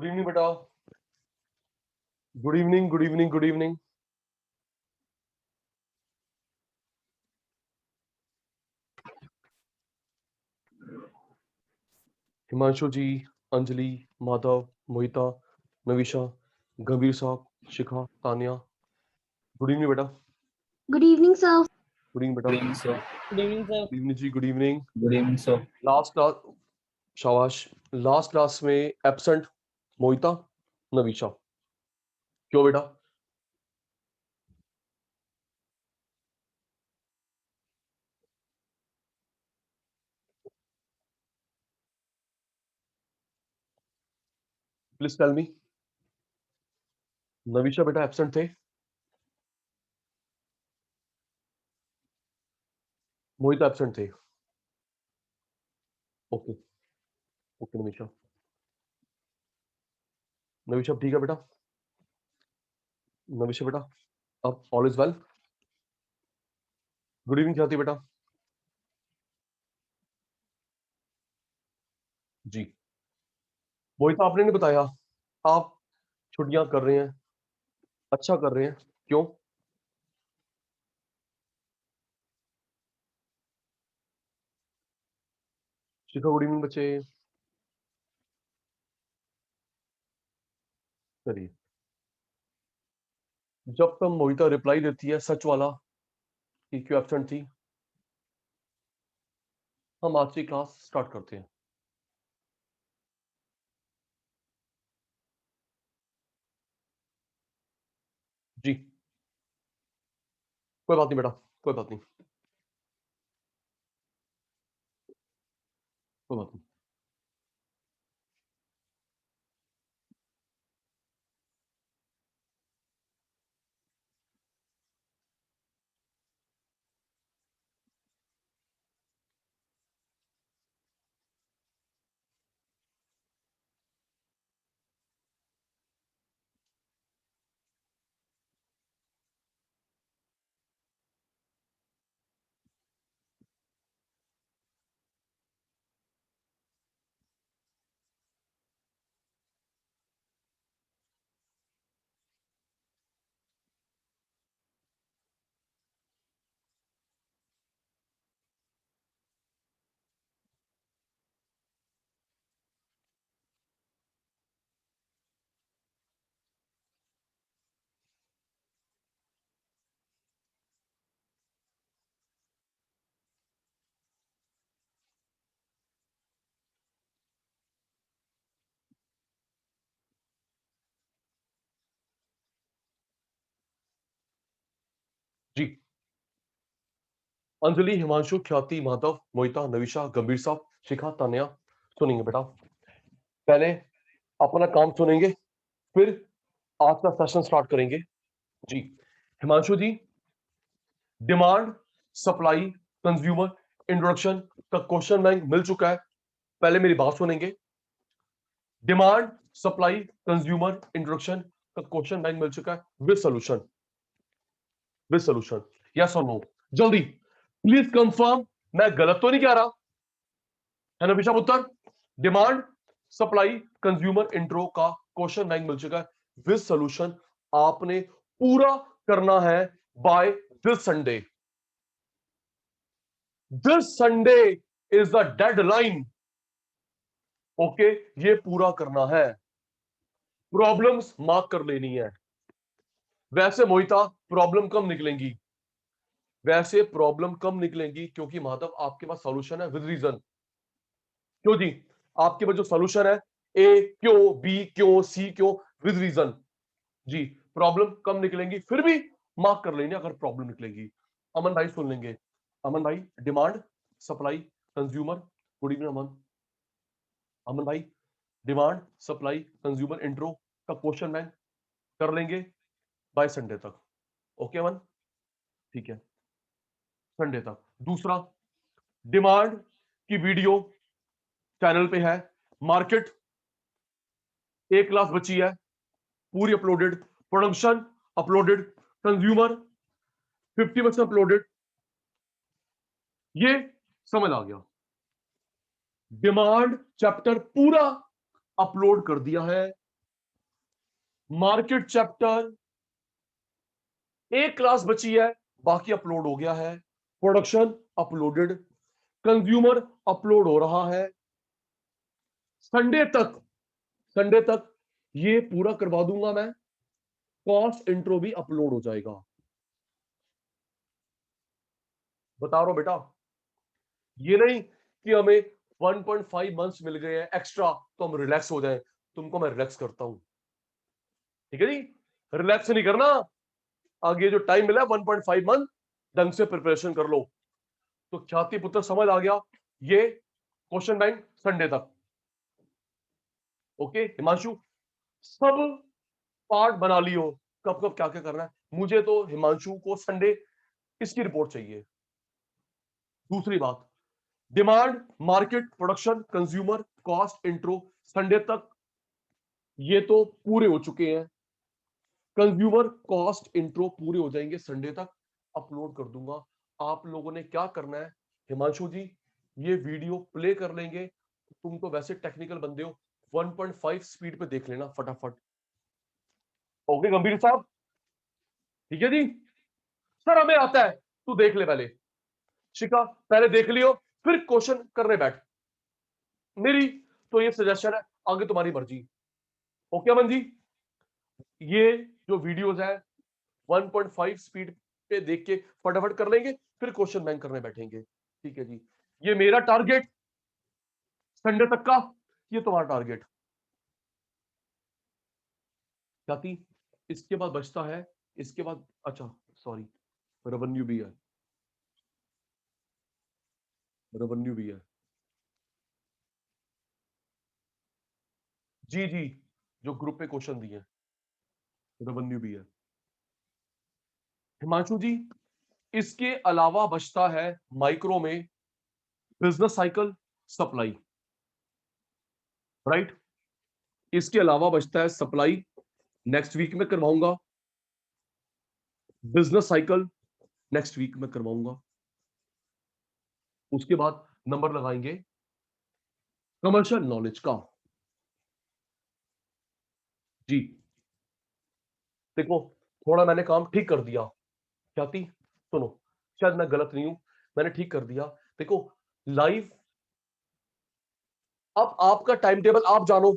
Good evening बेटा। Good evening, good evening, good evening. Himanshu ji, Anjali, Madhav, Mohita, Navisha, Gambhir साहब, Shikha, Tania. Good evening बेटा। Good evening, sir. Good evening बेटा। Good evening, sir. Good evening, sir. Good evening ji, good evening. Good evening, sir. Last class, शाबाश। Last class में absent Mohita, Navisha. क्यों बेटा? Please tell me. Navisha बेटा absent थे, Mohita absent थे। Okay okay Navisha. नविशा ठीक है बेटा? नविशा बेटा, अब all is well. Good evening ख्याति बेटा। जी मोहिता, आपने नहीं बताया आप छुट्टियां कर रहे हैं, अच्छा कर रहे हैं, क्यों? शिखा गुड इवनिंग बच्चे। चलिए, जब तक मोहिता रिप्लाई देती है सच वाला कि क्यों एब्सेंट थी, हम आज की क्लास स्टार्ट करते हैं। जी कोई बात नहीं बेटा, कोई बात नहीं, कोई बात नहीं। जी अंजलि, हिमांशु, ख्याति, माधव, मोहिता, नविशा, गंभीर साहब, शिखा, तान्या, सुनेंगे बेटा। पहले अपना काम सुनेंगे, फिर आज का सेशन स्टार्ट करेंगे। जी हिमांशु जी, डिमांड, सप्लाई, कंज्यूमर, इंट्रोडक्शन का क्वेश्चन बैंक मिल चुका है। पहले मेरी बात सुनेंगे। डिमांड, सप्लाई, कंज्यूमर, इंट्रोडक्शन का क्वेश्चन बैंक मिल चुका है with solution. With solution, yes और नो? जल्दी प्लीज कंफर्म, मैं गलत तो नहीं कह रहा है ना? विषम उत्तर, डिमांड, सप्लाई, कंज्यूमर, इंट्रो का क्वेश्चन बैंक मिल चुका है विद सॉल्यूशन। आपने पूरा करना है by this Sunday. This Sunday is the deadline. Okay, ये पूरा करना है। प्रॉब्लम्स मार्क कर लेनी है। वैसे मोहिता, प्रॉब्लम कम निकलेंगी, वैसे प्रॉब्लम कम निकलेंगी क्योंकि माधव आपके पास सॉल्यूशन है विद रीजन। क्यों जी? आपके पास जो सॉल्यूशन है, ए क्यों, बी क्यों, सी क्यों, विद रीजन। जी प्रॉब्लम कम निकलेंगी, फिर भी मार्क कर लेंगे अगर प्रॉब्लम निकलेगी। अमन भाई सुन लेंगे। अमन भाई, demand, supply, consumer. Good evening Aman. Aman भाई, डिमांड, सप्लाई, कंज्यूमर, इंट्रो का क्वेश्चन बैंक कर लेंगे बाय संडे तक। ओके अमन, ठीक है, संडे तक। दूसरा, डिमांड की वीडियो चैनल पे है, मार्केट एक क्लास बची है, पूरी uploaded, production uploaded, consumer 50% uploaded. ये समझ आ गया। डिमांड चैप्टर पूरा अपलोड कर दिया है, मार्केट चैप्टर एक क्लास बची है, बाकी अपलोड हो गया है। प्रोडक्शन अपलोडेड, कंज्यूमर अपलोड हो रहा है। संडे तक ये पूरा करवा दूंगा मैं। कॉस्ट इंट्रो भी अपलोड हो जाएगा। बता रहा हूं बेटा, ये नहीं कि हमें 1.5 मंथ्स मिल गए हैं एक्स्ट्रा तो हम रिलैक्स हो जाएं। तुमको मैं रिलैक्स करता हूं, ठीक है जी। रिलैक्स नहीं करना। आगे जो टाइम मिला 1.5 मंथ, ढंग से प्रिपरेशन कर लो। तो ख्याति पुत्र समझ आ गया। ये क्वेश्चन बैंक संडे तक। ओके हिमांशु, सब पार्ट बना लियो, कब कब क्या क्या करना है। मुझे तो हिमांशु को संडे इसकी रिपोर्ट चाहिए। दूसरी बात, demand, market, production, consumer, cost, intro, Sunday तक ये तो पूरे हो चुके हैं। कंज्यूमर, कॉस्ट, इंट्रो पूरे हो जाएंगे संडे तक, अपलोड कर दूंगा। आप लोगों ने क्या करना है, हिमांशु जी ये वीडियो प्ले कर लेंगे। तुम तो वैसे टेक्निकल बंदे हो, 1.5 स्पीड पे देख लेना फटाफट। ओके गंभीर साहब, ठीक है जी। सर हमें आता है, तू देख ले पहले। शिखा पहले देख लियो, फिर क्वेश्चन करने बैठ। मेरी तो ये सजेशन है, आगे तुम्हारी मर्जी। ओके अमन जी, ये जो वीडियोस है 1.5 स्पीड पे देख के फटाफट कर लेंगे, फिर क्वेश्चन बैंक करने बैठेंगे। ठीक है जी, ये मेरा टारगेट संडे तक का, ये तुम्हारा टारगेट। क्या थी इसके बाद बचता है, इसके बाद अच्छा सॉरी, रेवेन्यू भी है, रेवेन्यू भी है। जी जी, जो ग्रुप पे क्वेश्चन दिए, रेवेन्यू भी है। हिमांशु जी इसके अलावा बचता है माइक्रो में बिजनेस साइकिल, सप्लाई, राइट। इसके अलावा बचता है सप्लाई, नेक्स्ट वीक में करवाऊंगा। बिजनेस साइकिल नेक्स्ट वीक में करवाऊंगा। उसके बाद नंबर लगाएंगे कमर्शियल नॉलेज का। जी देखो, थोड़ा मैंने काम ठीक कर दिया। क्या थी सुनो, शायद मैं गलत नहीं हूं, मैंने ठीक कर दिया। देखो लाइव, अब आपका टाइम टेबल आप जानो।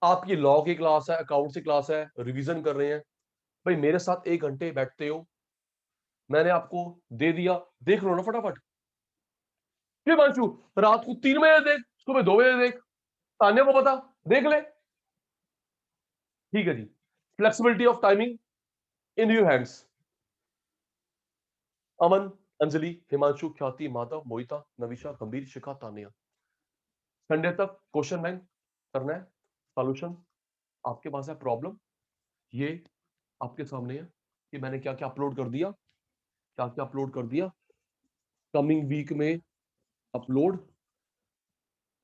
आपकी लॉ की क्लास है, अकाउंट की क्लास है, रिवीजन कर रहे हैं, भाई मेरे साथ 1 घंटे बैठते हो, मैंने आपको दे दिया, देख लो ना फटाफट। फिर मानसू रात को 3 बजे देख, सुबह 2 बजे देख, तान्या को पता, देख ले। ठीक है जी, flexibility of timing in your hands. Aman, Anjali, Himanshu, Khyati, Madhav, Mohita, Navisha, Gambhir, Shikha, Tanya, Sunday तक क्वेश्चन बैंक करना है। सॉल्यूशन आपके पास है, प्रॉब्लम ये आपके सामने है कि मैंने क्या क्या अपलोड कर दिया, क्या क्या अपलोड कर दिया। कमिंग वीक में अपलोड,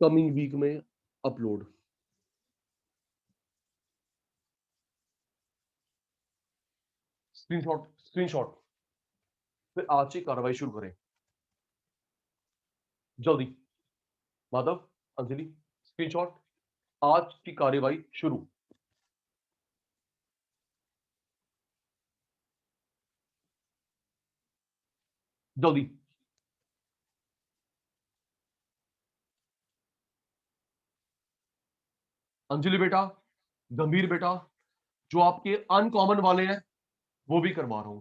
कमिंग वीक में अपलोड। स्क्रीनशॉट, स्क्रीनशॉट, फिर आज ही कार्रवाई शुरू करें जल्दी। माधव, अंजलि, स्क्रीनशॉट, आज की कार्यवाही शुरू। जल्दी। अंजलि बेटा, गंभीर बेटा, जो आपके अनकॉमन वाले हैं वो भी करवा रहा हूं।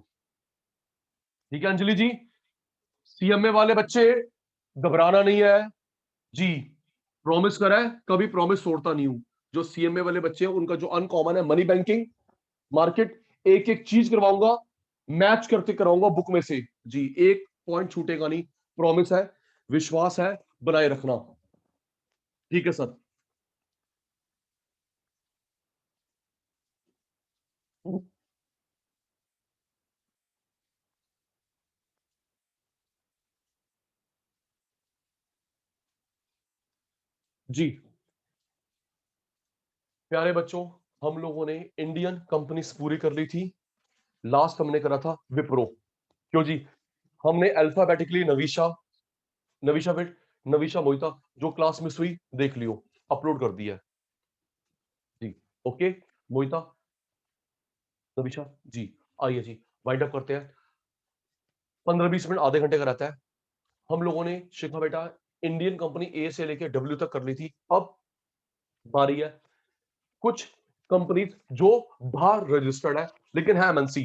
ठीक है अंजलि जी, सीएमए वाले बच्चे घबराना नहीं है जी, प्रॉमिस करा है, कभी प्रॉमिस तोड़ता नहीं हूं। जो सीएमए वाले बच्चे हैं उनका जो अनकॉमन है मनी बैंकिंग, मार्केट, एक एक चीज करवाऊंगा, मैच करके कराऊंगा बुक में से जी, एक पॉइंट छूटेगा नहीं, प्रॉमिस है, विश्वास है, बनाए रखना। ठीक है सर। जी प्यारे बच्चों, हम लोगों ने इंडियन कंपनीज पूरी कर ली थी। लास्ट हमने करा था विप्रो। क्यों जी, हमने अल्फाबेटिकली नवीशा, नवीशा बेट, नवीशा मोहिता, जो क्लास मिस हुई देख लियो, अपलोड कर दिया है जी। ओके मोहिता, नबीशा जी, आइए जी, वाइंड अप करते हैं। 15-20 मिनट आधे घंटे का रहता है। हम लोगों ने शिखा बेटा इंडियन कंपनी ए से लेके डब्ल्यू तक कर ली थी। अब बारी है कुछ कंपनीज जो बाहर रजिस्टर्ड है लेकिन है एमएनसी,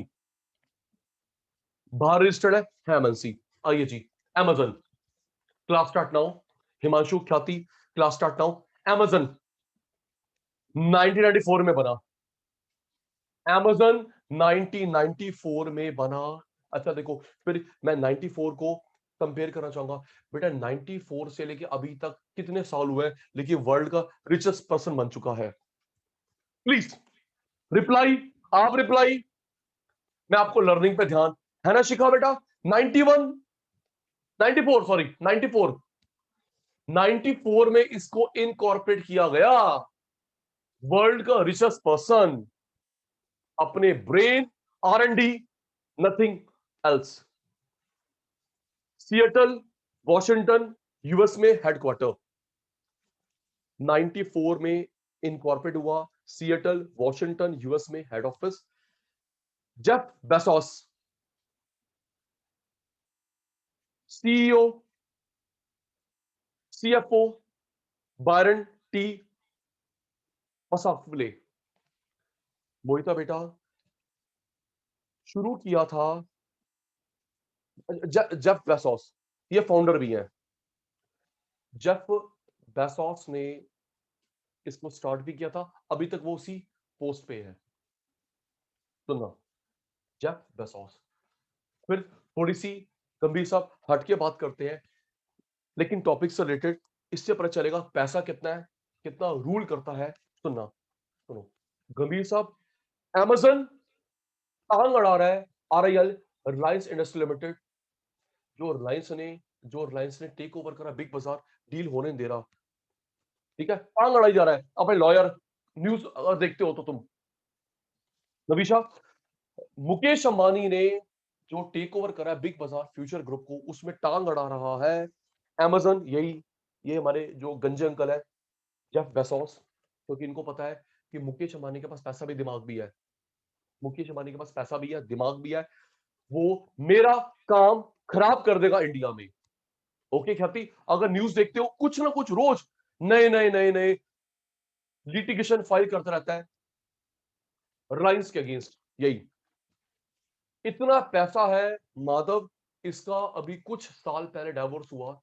बाहर रजिस्टर्ड है एमएनसी। आइए जी, Amazon, class start now. Himanshu ख्याति, क्लास स्टार्ट नाउ। Amazon 1994 में बना। Amazon 1994 में बना। अच्छा देखो, फिर मैं 94 को कंपेयर करना चाहूंगा। बेटा 94 से लेके अभी तक कितने साल हुए हैं, लेकिन वर्ल्ड का रिचेस्ट पर्सन बन चुका है। प्लीज रिप्लाई, आप रिप्लाई। मैं आपको लर्निंग पे ध्यान है ना शिखा बेटा। 91, 94 सॉरी 94, 94 में इसको इनकॉर्पोरेट किया गया। वर्ल्ड का रिचेस्ट पर्सन, अपने brain, R&D, nothing else. Seattle, Washington, US में हेडक्वार्टर। 94 में इनकॉर्पोरेट हुआ, सिएटल, वॉशिंगटन, यूएस में head office. Jeff Bezos CEO, CFO, Brian T पसाफले। मोहिता बेटा शुरू किया था जेफ बेसोस, ये फाउंडर भी है। जेफ बेसोस ने इसको स्टार्ट भी किया था, अभी तक वो उसी पोस्ट पे है। सुनना, जेफ बेसोस। फिर थोड़ी सी गंभीर साहब हटके बात करते हैं, लेकिन टॉपिक से रिलेटेड। इससे पता चलेगा पैसा कितना है, कितना रूल करता है। सुनना, सुनो गंभीर साहब। Amazon टांग अड़ा रहा है RIL, रिलायंस इंडस्ट्रियल लिमिटेड। जो रिलायंस ने टेक ओवर करा बिग बाजार, डील होने नहीं दे रहा। ठीक है, टांग अड़ाई जा रहा है। अपने लॉयर, न्यूज अगर देखते हो तो तुम नबीशा, मुकेश अंबानी ने जो टेक ओवर करा बिग बाजार फ्यूचर ग्रुप को, उसमें टांग अड़ा रहा है Amazon। यही, ये हमारे जो गंजे अंकल है, जेफ बेसोस। क्योंकि इनको पता है कि मुकेश अंबानी के पास पैसा भी दिमाग भी है। मुकेश अंबानी के पास पैसा भी है, दिमाग भी है। वो मेरा काम खराब कर देगा इंडिया में। ओके ख्याति, अगर न्यूज देखते हो कुछ ना कुछ रोज नए नए नए नए लिटिगेशन फाइल करता रहता है रिलायंस के अगेंस्ट। यही, इतना पैसा है माधव। इसका अभी कुछ साल पहले डाइवोर्स हुआ।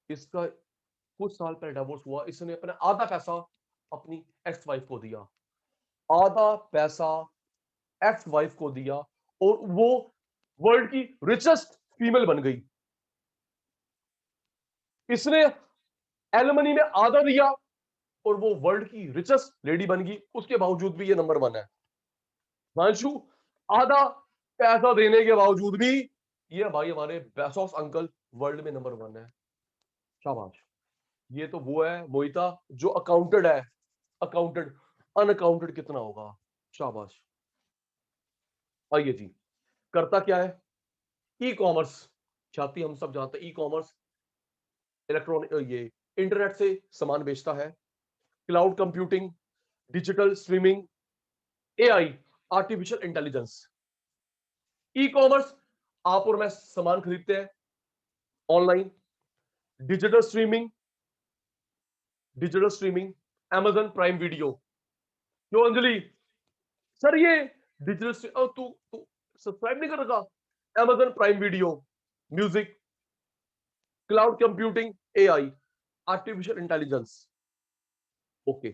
इसका कुछ साल पहले डाइवोर्स हुआ। इसने अपना आधा पैसा अपनी एक्स वाइफ को दिया, आधा पैसा एक्स वाइफ को दिया, और वो वर्ल्ड की रिचेस्ट फीमेल बन गई। इसने एलिमनी में आधा दिया और वो वर्ल्ड की रिचेस्ट लेडी बन गई। उसके बावजूद भी ये नंबर 1 है। मानशु, आधा पैसा देने के बावजूद भी ये भाई हमारे बेसोस अंकल वर्ल्ड में नंबर 1 है। शाबाश। ये तो वो है मोहिता जो अकाउंटेड है। अकाउंटेड, अनअकाउंटेड कितना होगा। शाबाश। आइए जी, करता क्या है ई कॉमर्स। छाती हम सब जानते हैं ई कॉमर्स इलेक्ट्रॉनिक, ये इंटरनेट से सामान बेचता है। Cloud computing, digital streaming, AI, artificial intelligence. E commerce, आप और मैं सामान खरीदते हैं online. Digital streaming, Amazon prime video. क्यों अंजलि सर, ये डिजिटल तू तू सब्सक्राइब नहीं कर रखा? Amazon prime video, music, cloud computing, AI, artificial intelligence. Okay,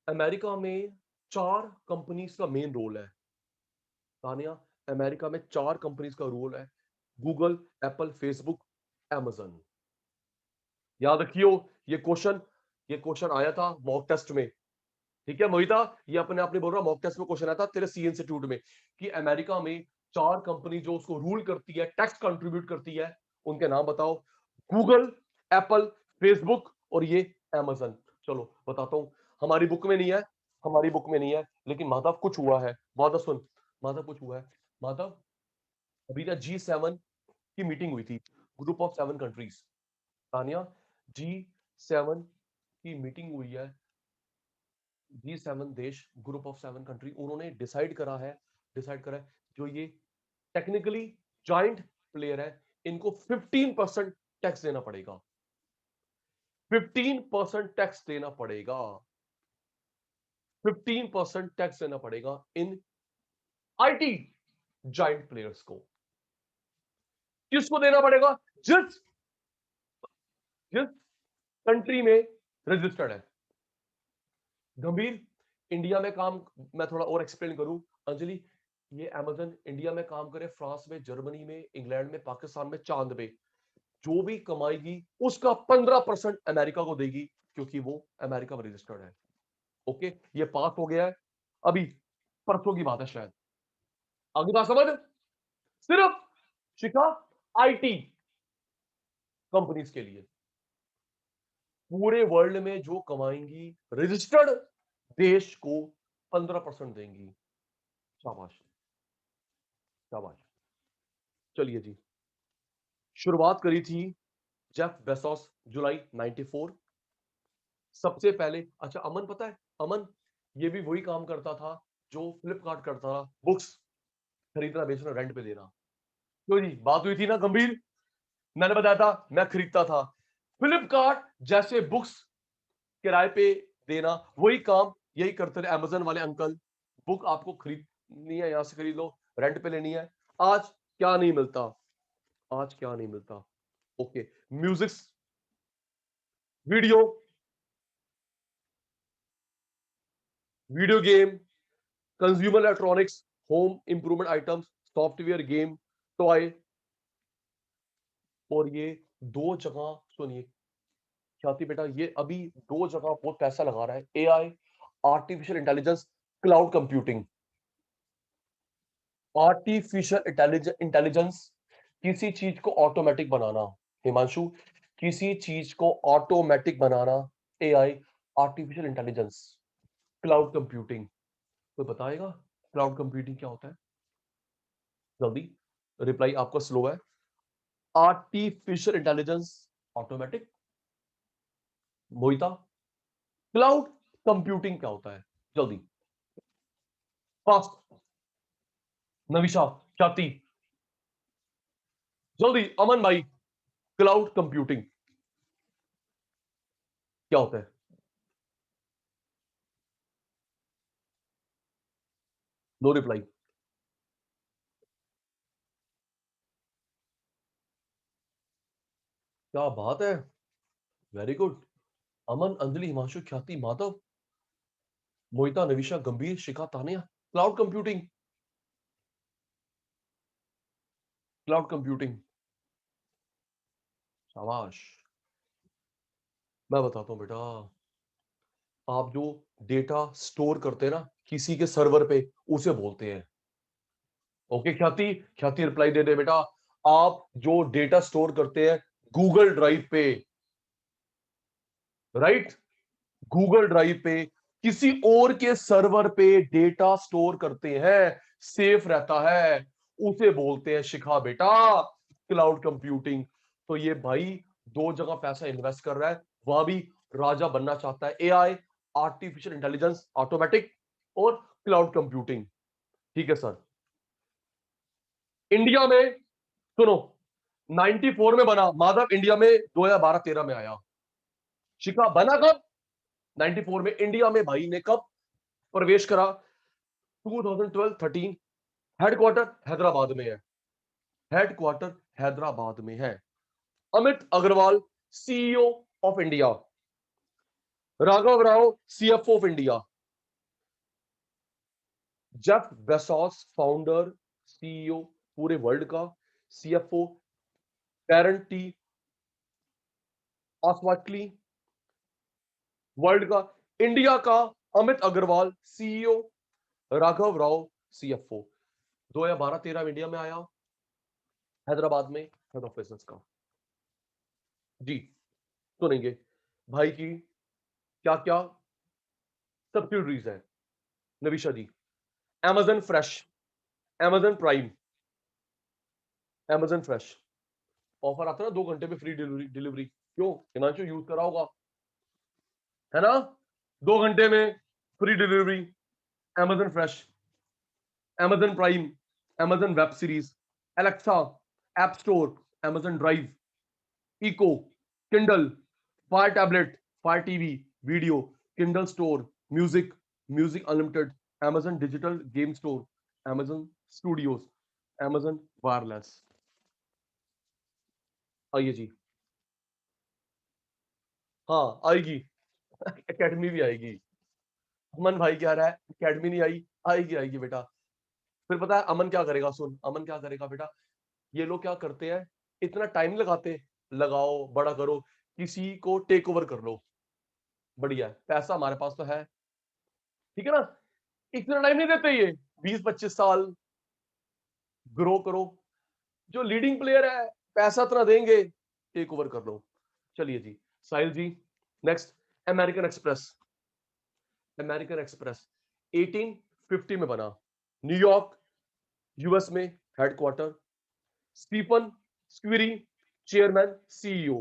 America में 4 कंपनीज का मेन रोल है। तानिया, अमेरिका में 4 कंपनीज का रोल है। Google, Apple, Facebook, Amazon। याद रखियो, ये क्वेश्चन ये क्वेश्चन आया था मॉक टेस्ट में। ठीक है मोहिता, ये अपने आप नहीं बोल रहा, मॉक टेस्ट में क्वेश्चन आया था तेरे सी इंस्टीट्यूट में कि अमेरिका में 4 कंपनी जो उसको रूल करती है, टैक्स कंट्रीब्यूट करती है, उनके नाम बताओ। गूगल, एप्पल, फेसबुक और ये Amazon। चलो बताता हूं, हमारी बुक में नहीं है, हमारी बुक में नहीं है, लेकिन माधव कुछ हुआ है। माधव सुन, माधव कुछ हुआ है। माधव, अभी ना G7 की मीटिंग हुई थी, group of 7 countries. Tania, G7 की मीटिंग हुई है। G7 देश, ग्रुप ऑफ 7 कंट्री, उन्होंने डिसाइड करा है जो ये टेक्निकली जॉइंट प्लेयर है, इनको 15% टैक्स देना पड़ेगा। 15% टैक्स देना पड़ेगा। 15% टैक्स देना पड़ेगा इन आईटी जॉइंट प्लेयर्स को। किसको देना पड़ेगा? जिस जिस कंट्री में रजिस्टर्ड है। गंभीर, इंडिया में काम, मैं थोड़ा और एक्सप्लेन करूं अंजलि, ये अमेज़न इंडिया में काम करे, फ्रांस में, जर्मनी में, इंग्लैंड में, पाकिस्तान में, चांद पे जो भी कमाएगी उसका 15% अमेरिका को देगी, क्योंकि वो अमेरिका में रजिस्टर्ड है। ओके, ये पास हो गया है, अभी परसों की बात है शायद। आगे बात समझ? सिर्फ शिखा आईटी कंपनीज के लिए, पूरे वर्ल्ड में जो कमाएंगी रजिस्टर्ड देश को 15% देंगी। शाबाश, शाबाश। चलिए जी, शुरुआत करी थी जेफ बेजोस जुलाई 94। सबसे पहले, अच्छा अमन पता है, अमन ये भी वही काम करता था जो फ्लिपकार्ट करता था, बुक्स खरीदना बेचना रेंट पे देना। तो जी बात हुई थी ना गंभीर, मैंने बताया था मैं खरीदता था। फ्लिपकार्ट जैसे बुक्स किराए पे देना, वही काम यही करते थे अमेज़न वाले अंकल। बुक आपको खरीदनी है, यहां से खरीद लो, रेंट पे लेनी है। आज क्या नहीं मिलता, आज क्या नहीं मिलता। Okay, music, video, video game, consumer electronics, home improvement items, software, game, toy. और ये दो जगह सुनिए ख्याति बेटा, ये अभी दो जगह बहुत पैसा लगा रहा है, AI, artificial intelligence, cloud computing. Artificial intelligence, किसी चीज को ऑटोमेटिक बनाना, हिमांशु, किसी चीज को ऑटोमेटिक बनाना, AI, artificial intelligence, cloud computing. कोई बताएगा क्लाउड कंप्यूटिंग क्या होता है? जल्दी, रिप्लाई आपका स्लो है। आर्टिफिशियल इंटेलिजेंस, ऑटोमेटिक, मोहिता, क्लाउड कंप्यूटिंग क्या होता है? जल्दी, फास्ट, नविशा, ख्याति, जल्दी, अमन भाई, क्लाउड कंप्यूटिंग क्या होता है? No reply. क्या बात है, very good. Aman, Anjali, Himanshu, Khyati, Madhav, Mohita, Navisha, Gambhir, Shikha, Tania, cloud computing, cloud computing, शाबाश। मैं बताता हूं बेटा, आप जो डेटा स्टोर करते हैं ना किसी के सर्वर पे, उसे बोलते हैं। ओके ख्याति, ख्याति रिप्लाई दे दे बेटा। आप जो डेटा स्टोर करते हैं गूगल ड्राइव पे, राइट, गूगल ड्राइव पे किसी और के सर्वर पे डेटा स्टोर करते हैं, सेफ रहता है, उसे बोलते हैं शिखा बेटा क्लाउड कंप्यूटिंग। तो ये भाई दो जगह पैसा इन्वेस्ट कर रहा है, वहां भी राजा बनना चाहता है। एआई, आर्टिफिशियल इंटेलिजेंस, ऑटोमेटिक, और क्लाउड कंप्यूटिंग। ठीक है सर। इंडिया में सुनो, 94 में बना माधव, इंडिया में 2012-13 में आया। शिखा बना कब? 94 में इंडिया में भाई ने कब प्रवेश करा? 2012-13। हेडक्वार्टर हैदराबाद में है, हेडक्वार्टर हैदराबाद में है। Amit Agarwal CEO of India, Raghav Rao CFO of India, Jeff Bezos founder CEO पूरे वर्ल्ड का, सीएफओ कैरन टी ऑस्वाटली वर्ल्ड का, इंडिया का Amit Agarwal CEO, Raghav Rao CFO. 2012-13 India में आया, हैदराबाद में हेड ऑफ बिजनेस का। जी सुनेंगे भाई की क्या क्या सब्सिडरीज है। नविशा जी, Amazon fresh, Amazon prime, Amazon fresh offer आता है ना 2 घंटे में फ्री डिलीवरी, क्यों? हिमांशु यूज करा होगा, है ना? 2 घंटे में free delivery, Amazon Fresh, Amazon Prime, Amazon Web Series, Alexa, App Store, Amazon Drive, Eco, Kindle, Fire Tablet, Fire TV, Video, Kindle Store, Music, Music Unlimited, Amazon Digital Game Store, Amazon Studios, Amazon Wireless। आइए जी, हाँ आएगी। Academy भी आएगी। अमन भाई कह रहा है academy नहीं आई, आएगी आएगी बेटा। फिर पता है अमन क्या करेगा, सुन अमन क्या करेगा बेटा, ये लोग क्या करते हैं, इतना टाइम लगाते, लगाओ बड़ा करो, किसी को टेक ओवर कर लो, बढ़िया है, पैसा हमारे पास तो है, ठीक है ना, इतना टाइम नहीं देते ये, 20-25 साल ग्रो करो, जो लीडिंग प्लेयर है पैसा इतना देंगे, टेक ओवर कर लो। चलिए जी Sahil ji, next, American Express. American Express 1850 में बना, न्यूयॉर्क यूएस में headquarter, Stephen Squeri chairman CEO,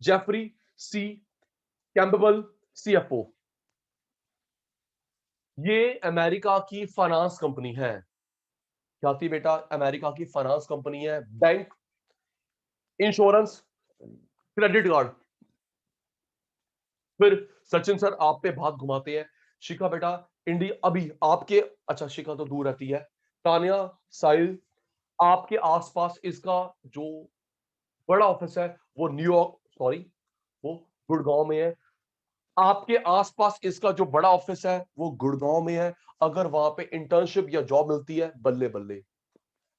Jeffrey C Campbell CFO. ये अमेरिका की फाइनेंस कंपनी है, क्या थी बेटा, अमेरिका की फाइनेंस कंपनी है, बैंक, इंश्योरेंस, क्रेडिट कार्ड। फिर सचिन सर आप पे बात घुमाते हैं, शिखा बेटा इंडिया अभी आपके, अच्छा शिखा तो दूर रहती है, तानिया साहिल आपके आसपास इसका जो बड़ा ऑफिस है वो न्यूयॉर्क, सॉरी वो गुड़गांव में है, आपके आसपास इसका जो बड़ा ऑफिस है वो गुड़गांव में है, अगर वहां पे इंटर्नशिप या जॉब मिलती है बल्ले बल्ले,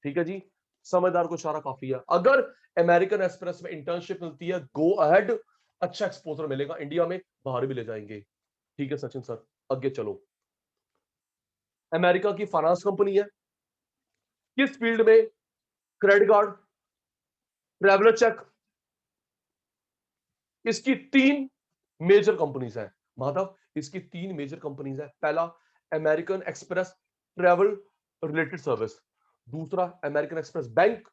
ठीक है जी, समझदार को इशारा काफी है, अगर अमेरिकन एक्सप्रेस में इंटर्नशिप मिलती है गो अहेड, अच्छा एक्सपोजर मिलेगा, इंडिया में बाहर भी ले जाएंगे, ठीक है सचिन सर आगे चलो। अमेरिका की फाइनेंस कंपनी है, किस फील्ड में, क्रेडिट कार्ड, ट्रैवलर चेक, इसकी 3 मेजर कंपनीज है माधव, इसकी 3 मेजर कंपनीज है, पहला American express travel related service, दूसरा अमेरिकन एक्सप्रेस बैंक,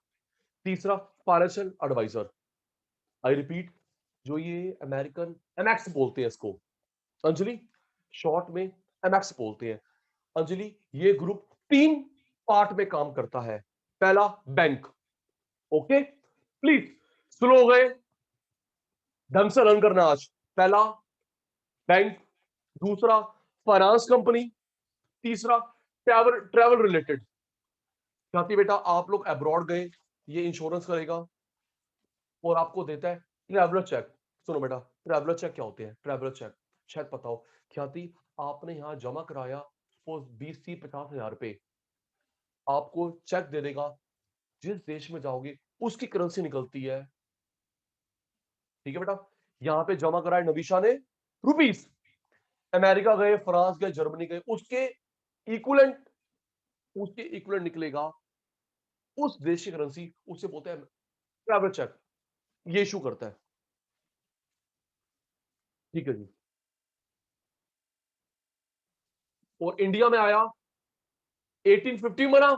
तीसरा फाइनेंशियल एडवाइजर। आई रिपीट, जो ये अमेरिकन एमएक्स बोलते हैं इसको, अंजलि शॉर्ट में एमएक्स बोलते हैं, अंजलि ये ग्रुप 3 पार्ट में काम करता है, पहला बैंक, ओके प्लीज स्लो हो गए, ढंग से रन करना आज, पहला बैंक, दूसरा फाइनेंस कंपनी, तीसरा ट्रैवल ट्रैवल रिलेटेड। साथी बेटा आप लोग अब्रॉड गए, ये इंश्योरेंस करेगा और आपको देता है ट्रैवलर चेक। सुनो बेटा ट्रैवलर चेक क्या होते हैं, ट्रैवलर चेक शायद पता हो, ख्याति आपने यहां जमा कराया 20-50 हजार रुपए, आपको चेक दे देगा, जिस देश में जाओगे उसकी करेंसी निकलती है, ठीक है बेटा, यहां पे जमा कराया नविशा ने रुपीस, अमेरिका गए, फ्रांस गए, जर्मनी गए, इक्वलेंट उसके इक्वलेंट निकलेगा उस देश की करेंसी, उसे बोलते हैं ट्रैवलर चेक, ये इशू करता है, ठीक है जी। और इंडिया में आया 1850 में ना,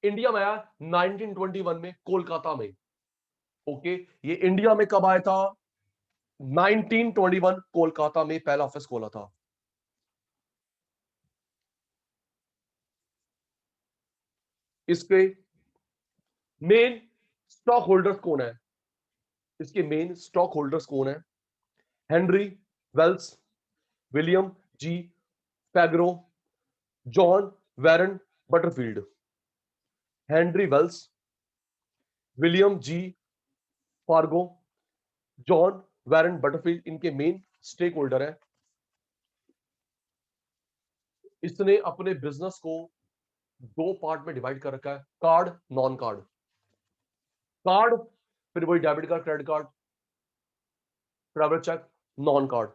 इंडिया में आया 1921 में कोलकाता में, ओके, ये इंडिया में कब आया था, 1921 कोलकाता में पहला ऑफिस खोला था। इसके मेन स्टॉक होल्डर्स कौन है, इसके मेन स्टॉक होल्डर्स कौन है, हेनरी वेल्स, विलियम जी पैग्रो, John Warren Butterfield. Henry Wells, William G Fargo, John Warren Butterfield इनके मेन स्टेक होल्डर है। इसने अपने बिजनेस को 2 पार्ट में डिवाइड कर रखा है, कार्ड नॉन कार्ड, कार्ड फिर वही debit card credit card traveller cheque, non card,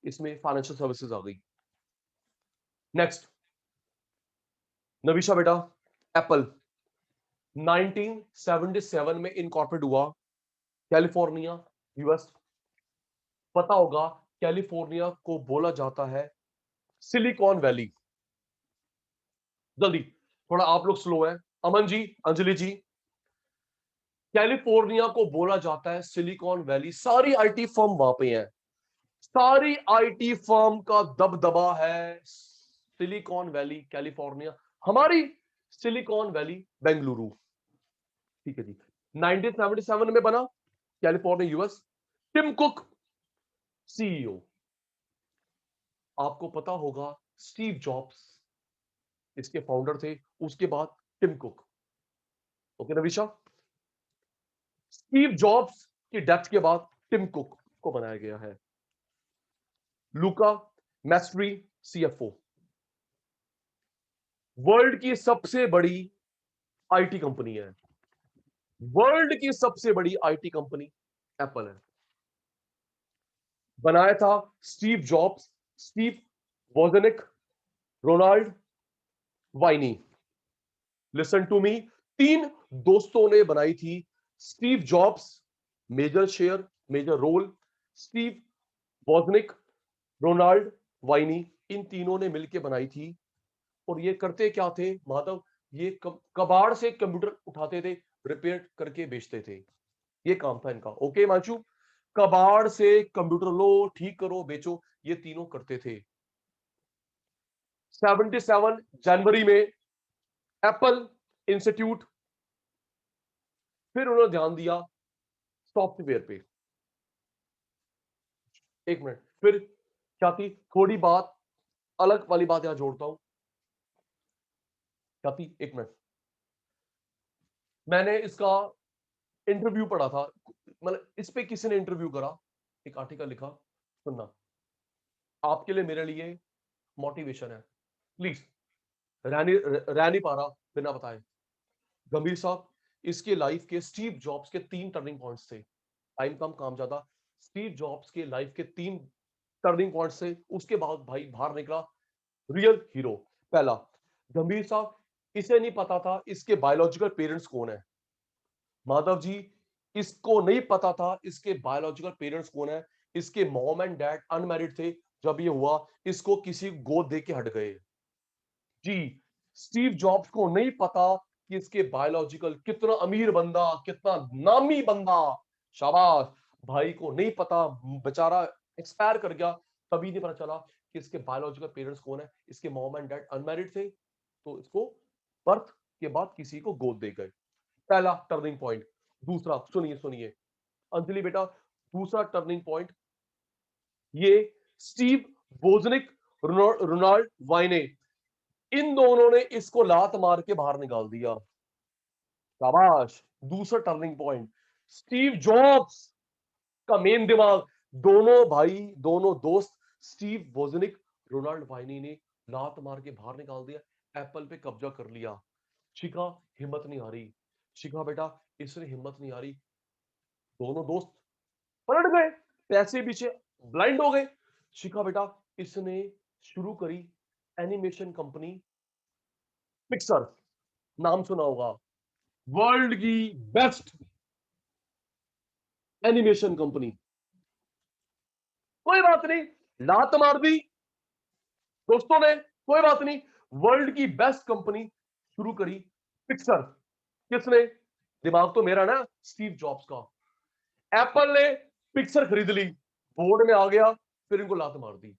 इसमें फाइनेंशियल सर्विसेज आ गई। नेक्स्ट नविशा बेटा, एप्पल 1977 में इनकॉर्पोरेट हुआ, कैलिफोर्निया यूएस, पता होगा कैलिफोर्निया को बोला जाता है सिलिकॉन वैली, जल्दी थोड़ा आप लोग स्लो है, अमन जी अंजलि जी, कैलिफोर्निया को बोला जाता है सिलिकॉन वैली, सारी आईटी फर्म वहां पे हैं, सारी आईटी फर्म का दबदबा है सिलिकॉन वैली कैलिफोर्निया, हमारी सिलिकॉन वैली बेंगलुरु। ठीक है जी। 1977 में बना California US. Tim Cook CEO. आपको पता होगा स्टीव जॉब्स इसके फाउंडर थे, उसके बाद Tim Cook. Okay Navisha, Steve Jobs की डेथ के बाद टिम कुक को बनाया गया है। लुका मैस्ट्री सीएफओ। वर्ल्ड की सबसे बड़ी आईटी कंपनी है, वर्ल्ड की सबसे बड़ी आईटी कंपनी एप्पल है। बनाया था Steve Jobs, Steve Wozniak, Ronald Wayne. Listen to me, तीन दोस्तों ने बनाई थी। Steve Jobs major share, major role, Steve Wozniak, Ronald Wayne, इन तीनों ने मिलकर बनाई थी। और ये करते क्या थे माधव, ये कबाड़ से कंप्यूटर उठाते थे, रिपेयर करके बेचते थे, ये काम था इनका। ओके मांचू, कबाड़ से कंप्यूटर लो, ठीक करो, बेचो, ये तीनों करते थे। 77 जनवरी में एप्पल इंस्टीट्यूट, फिर उन्होंने ध्यान दिया सॉफ्टवेयर पे। एक मिनट, फिर क्या थी, थोड़ी बात अलग वाली बात यहां जोड़ता हूं। क्या थी, एक मिनट, मैंने इसका इंटरव्यू पढ़ा था, मतलब इस पे किसी ने इंटरव्यू करा, एक आर्टिकल लिखा, सुनना, आपके लिए मेरे लिए मोटिवेशन है, प्लीज। रह नहीं पा रहा बिना बताए। गंभीर साहब, इसके लाइफ के स्टीव जॉब्स के 3 टर्निंग पॉइंट्स थे। टाइम कम काम ज्यादा। स्टीव जॉब्स के लाइफ के 3 टर्निंग पॉइंट्स थे, उसके बाद भाई बाहर निकला रियल हीरो। पहला, गंभीर साहब, इसे नहीं पता था इसके बायोलॉजिकल पेरेंट्स कौन है। माधव जी, इसको नहीं पता था इसके बायोलॉजिकल पेरेंट्स कौन है। इसके मॉम एंड डैड अनमैरिड थे जब ये हुआ, इसको किसी गोद दे के हट गए जी। स्टीव जॉब्स को नहीं पता कि इसके बायोलॉजिकल, कितना अमीर बंदा, कितना नामी बंदा, शाबाश, भाई को नहीं पता, बेचारा एक्सपायर कर गया, तभी नहीं पता चला कि इसके बायोलॉजिकल पेरेंट्स कौन है। इसके मॉम एंड डैड अनमैरिड थे, तो इसको बर्थ के बाद किसी को गोद दे गए। पहला टर्निंग पॉइंट। दूसरा, सुनिए सुनिए अंजलि बेटा, दूसरा टर्निंग पॉइंट, ये स्टीव वोजनिक, रोनाल्ड वाइने, इन दोनों ने इसको लात मार के बाहर निकाल दिया। शाबाश। दूसरा टर्निंग पॉइंट, स्टीव जॉब्स का मेन दिमाग, दोनों भाई, दोनों दोस्त, स्टीव वोजनिक, रोनाल्ड वाइनी ने लात मार के बाहर निकाल दिया, एप्पल पे कब्जा कर लिया। शिखा, हिम्मत नहीं आ रही। शिखा बेटा, इसने हिम्मत नहीं आ रही, दोनों दोस्त पलट गए, पैसे पीछे ब्लाइंड हो गए। शिखा बेटा, इसने शुरू करी एनिमेशन कंपनी पिक्सर, नाम सुना होगा, वर्ल्ड की बेस्ट एनिमेशन कंपनी। कोई बात नहीं, लात मार दी दोस्तों ने, कोई बात नहीं, वर्ल्ड की बेस्ट कंपनी शुरू करी पिक्सर। किसने, दिमाग तो मेरा ना, स्टीव जॉब्स का। एप्पल ने पिक्सर खरीद ली, बोर्ड में आ गया, फिर इनको लात मार दी।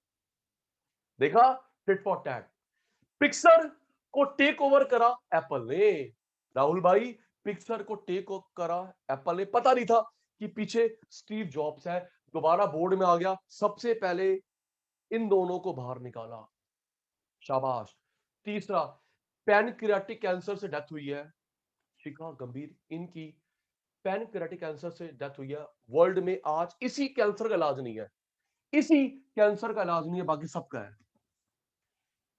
देखा, टिट फॉर टैट। पिक्सर को टेक ओवर करा एप्पल ने। राहुल भाई, पिक्सर को टेक ओवर करा एप्पल ने, पता नहीं था कि पीछे स्टीव जॉब्स है। दोबारा बोर्ड में आ गया, सबसे पहले इन दोनों को बाहर निकाला, शाबाश। तीसरा, पैनक्रियाटिक कैंसर से डेथ हुई है, शिखा गंभीर, इनकी पैनक्रियाटिक कैंसर से डेथ हुई है। वर्ल्ड में आज इसी कैंसर का इलाज नहीं है, इसी कैंसर का इलाज नहीं है, बाकी सबका है।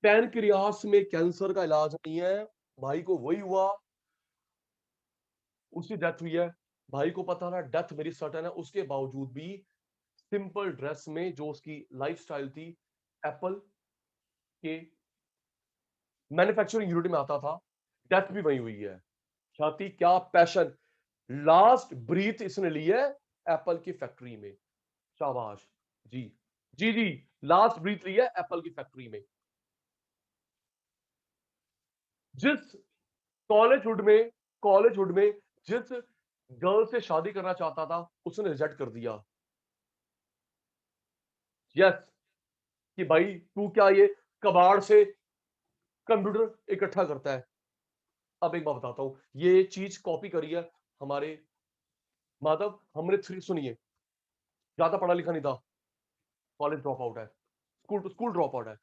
पैनक्रियास में कैंसर का इलाज नहीं है, भाई को वही हुआ, उसकी डेथ हुई है। भाई को पता था डेथ मेरी सर्टन है, उसके बावजूद भी सिंपल ड्रेस में, जो उसकी लाइफस्टाइल थी, एप्पल के मैन्युफैक्चरिंग यूनिट में आता था, डेथ भी वही हुई है। छाती, क्या पैशन, लास्ट ब्रीथ इसने ली है एप्पल की फैक्ट्री में, शाबाश जी। जी जी, लास्ट ब्रीथ ली है एप्पल की फैक्ट्री में। जिस कॉलेजहुड में जिस गर्ल से शादी करना चाहता था, उसने रिजेक्ट कर दिया। यस, कि भाई तू क्या ये कबाड़ से कंप्यूटर इकट्ठा करता है। अब एक बात बताता हूं, ये चीज कॉपी करी है हमारे माधव, हमने थ्री सुनिए, ज्यादा पढ़ा लिखा नहीं था, कॉलेज ड्रॉप आउट है, स्कूल ड्रॉप आउट है।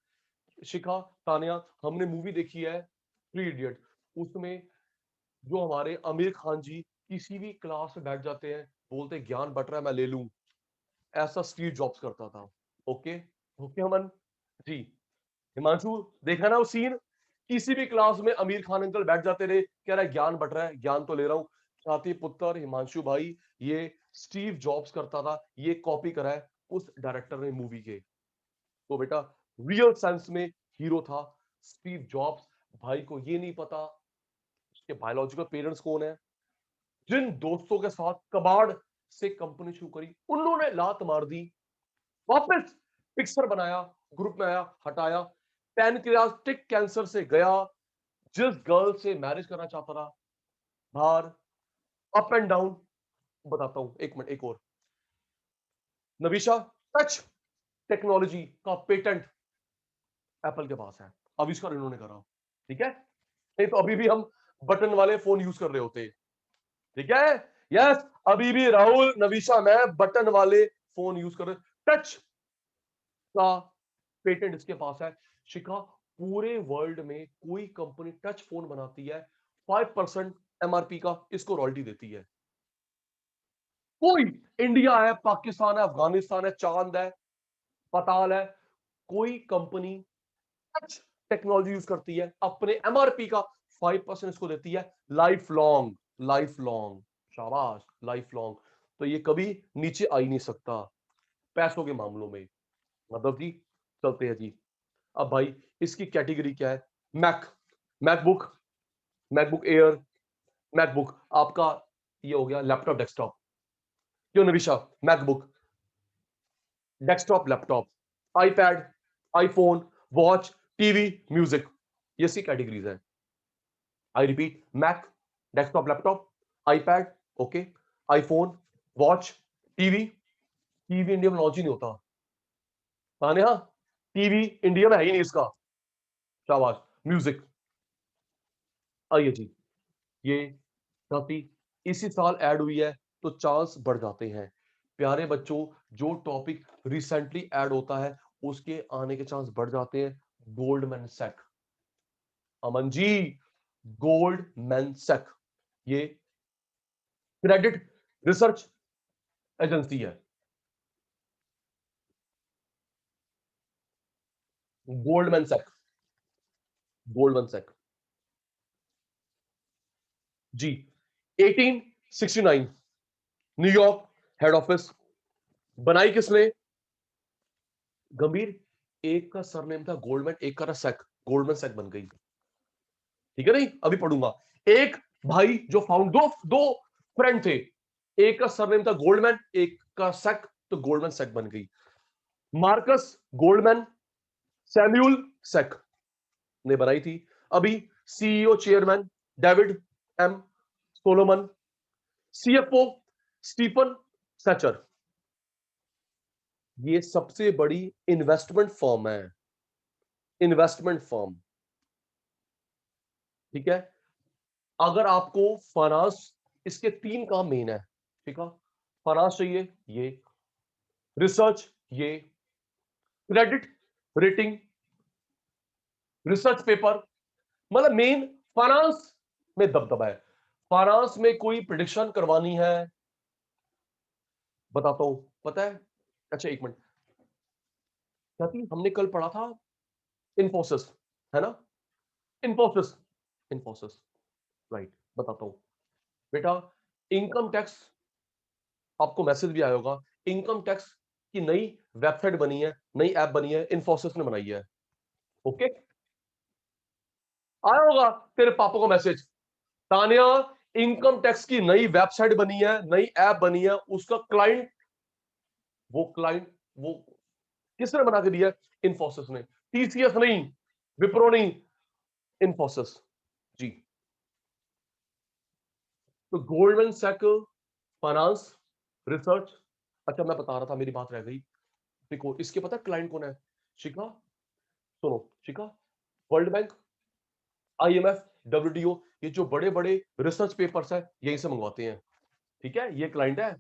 शिखा, तानिया, हमने मूवी देखी है थ्री इडियट, उसमें जो हमारे आमिर खान जी किसी भी क्लास में बैठ जाते हैं, बोलते ज्ञान बट रहा है मैं ले लूं, ऐसा स्टीव जॉब्स करता था। ओके, ओके अमन जी, हिमांशु देखा ना वो सीन, किसी भी क्लास में आमिर खान अंकल बैठ जाते रहे, कह रहा है ज्ञान बट रहा है, ज्ञान तो ले रहा हूं। साथी पुत्र हिमांशु भाई, ये स्टीव जॉब्स करता था, ये कॉपी करा है उस डायरेक्टर ने मूवी के। तो बेटा रियल सेंस में हीरो था स्टीव जॉब्स। भाई को ये नहीं पता उसके बायोलॉजिकल पेरेंट्स कौन है, जिन दोस्तों के साथ कबाड़ से कंपनी शुरू करी उन्होंने लात मार दी, वापस पिक्चर बनाया, ग्रुप में आया, हटाया, पैनक्रियाटिक कैंसर से गया, जिस गर्ल से मैरिज करना चाहता था, बाहर, अप एंड डाउन। बताता हूं, एक मिनट, एक और, नविशा, टच टेक्नोलॉजी का पेटेंट एप्पल के पास है, आविष्कार इन्होंने करा, ठीक है, नहीं तो अभी भी हम बटन वाले फोन यूज कर रहे होते, ठीक है। यस, अभी भी राहुल, नविशा, मैं बटन वाले फोन यूज कर रहे, टच का पेटेंट इसके पास है। शिखा, पूरे वर्ल्ड में कोई कंपनी टच फोन बनाती है 5% एमआरपी का इसको रॉयल्टी देती है, कोई, इंडिया है, पाकिस्तान है, अफगानिस्तान है, चांद है, पताल है, कोई कंपनी टच टेक्नोलॉजी यूज करती है अपने एमआरपी का 5% इसको देती है, लाइफ लॉन्ग, लाइफ लॉन्ग, शाबाश, लाइफ लॉन्ग। तो ये कभी नीचे आ ही नहीं सकता पैसों के मामलों में। मतलब जी, चलते हैं जी। अब भाई इसकी कैटेगरी क्या है, Mac, MacBook, MacBook Air, MacBook आपका ये हो गया लैपटॉप डेस्कटॉप, क्यों Nivisha, MacBook desktop laptop, iPad, iPhone, watch, TV, music, ये सी कैटेगरीज है। I repeat, Mac, desktop laptop, iPad, okay, iPhone, watch, TV, TV India में लॉन्च ही नहीं होता, माने हाँ, टीवी इंडिया में है ही नहीं इसका, शाबाश, म्यूजिक, आइए जी, ये काफी इसी साल ऐड हुई है, तो चांस बढ़ जाते हैं प्यारे बच्चों, जो टॉपिक रिसेंटली ऐड होता है उसके आने के चांस बढ़ जाते हैं। Goldman Sachs, Aman ji, Goldman Sachs, ये क्रेडिट रिसर्च एजेंसी है, गोल्डमैन सैक, गोल्डमैन सैक जी, 1869 न्यूयॉर्क हेड ऑफिस, बनाई किसने, गंभीर, एक का सरनेम था गोल्डमैन, एक का था सैक, गोल्डमैन सैक बन गई, ठीक है, नहीं अभी पढ़ूंगा। एक भाई जो फाउंड, दो दो फ्रेंड थे, एक का सरनेम था गोल्डमैन, एक का सैक, तो गोल्डमैन सैक बन गई। मार्कस गोल्डमैन, सैम्यूल सैक ने बनाई थी। अभी CEO chairman David M Solomon, CFO Stephen Scherr, ये सबसे बड़ी इन्वेस्टमेंट फर्म है, इन्वेस्टमेंट फर्म, ठीक है। अगर आपको फाइनेंस, इसके तीन काम मेन है, ठीक है, फाइनेंस चाहिए ये, रिसर्च ये, क्रेडिट रेटिंग, रिसर्च पेपर, मतलब मेन फाइनेंस में दबदबा है। फाइनेंस में कोई प्रिडिक्शन करवानी है, बताता हूं, पता है, अच्छा एक मिनट, क्या थी हमने कल पढ़ा था, इन्फोसिस, है ना, इन्फोसिस, इन्फोसिस, राइट, बताता हूं बेटा, इनकम टैक्स, आपको मैसेज भी आया होगा, इनकम टैक्स की नई वेबसाइट बनी है, नई ऐप बनी है, इन्फोसिस ने बनाई है, ओके, आया होगा तेरे पापा को मैसेज, तानिया, इनकम टैक्स की नई वेबसाइट बनी है, नई ऐप बनी है, उसका क्लाइंट, वो क्लाइंट, वो किसने बना के दिया, इन्फोसिस ने, टीसीएस नहीं, विप्रो नहीं, इन्फोसिस जी। तो गोल्डमैन सैक, फाइनेंस, रिसर्च, अच्छा मैं बता रहा था, मेरी बात रह गई, देखो इसके पता क्लाइंट कौन है? शिखा, सुनो शिखा, वर्ल्ड बैंक, IMF, WTO, ये जो बड़े बड़े रिसर्च पेपर्स है यहीं से मंगवाते हैं। ठीक है, ये क्लाइंट है।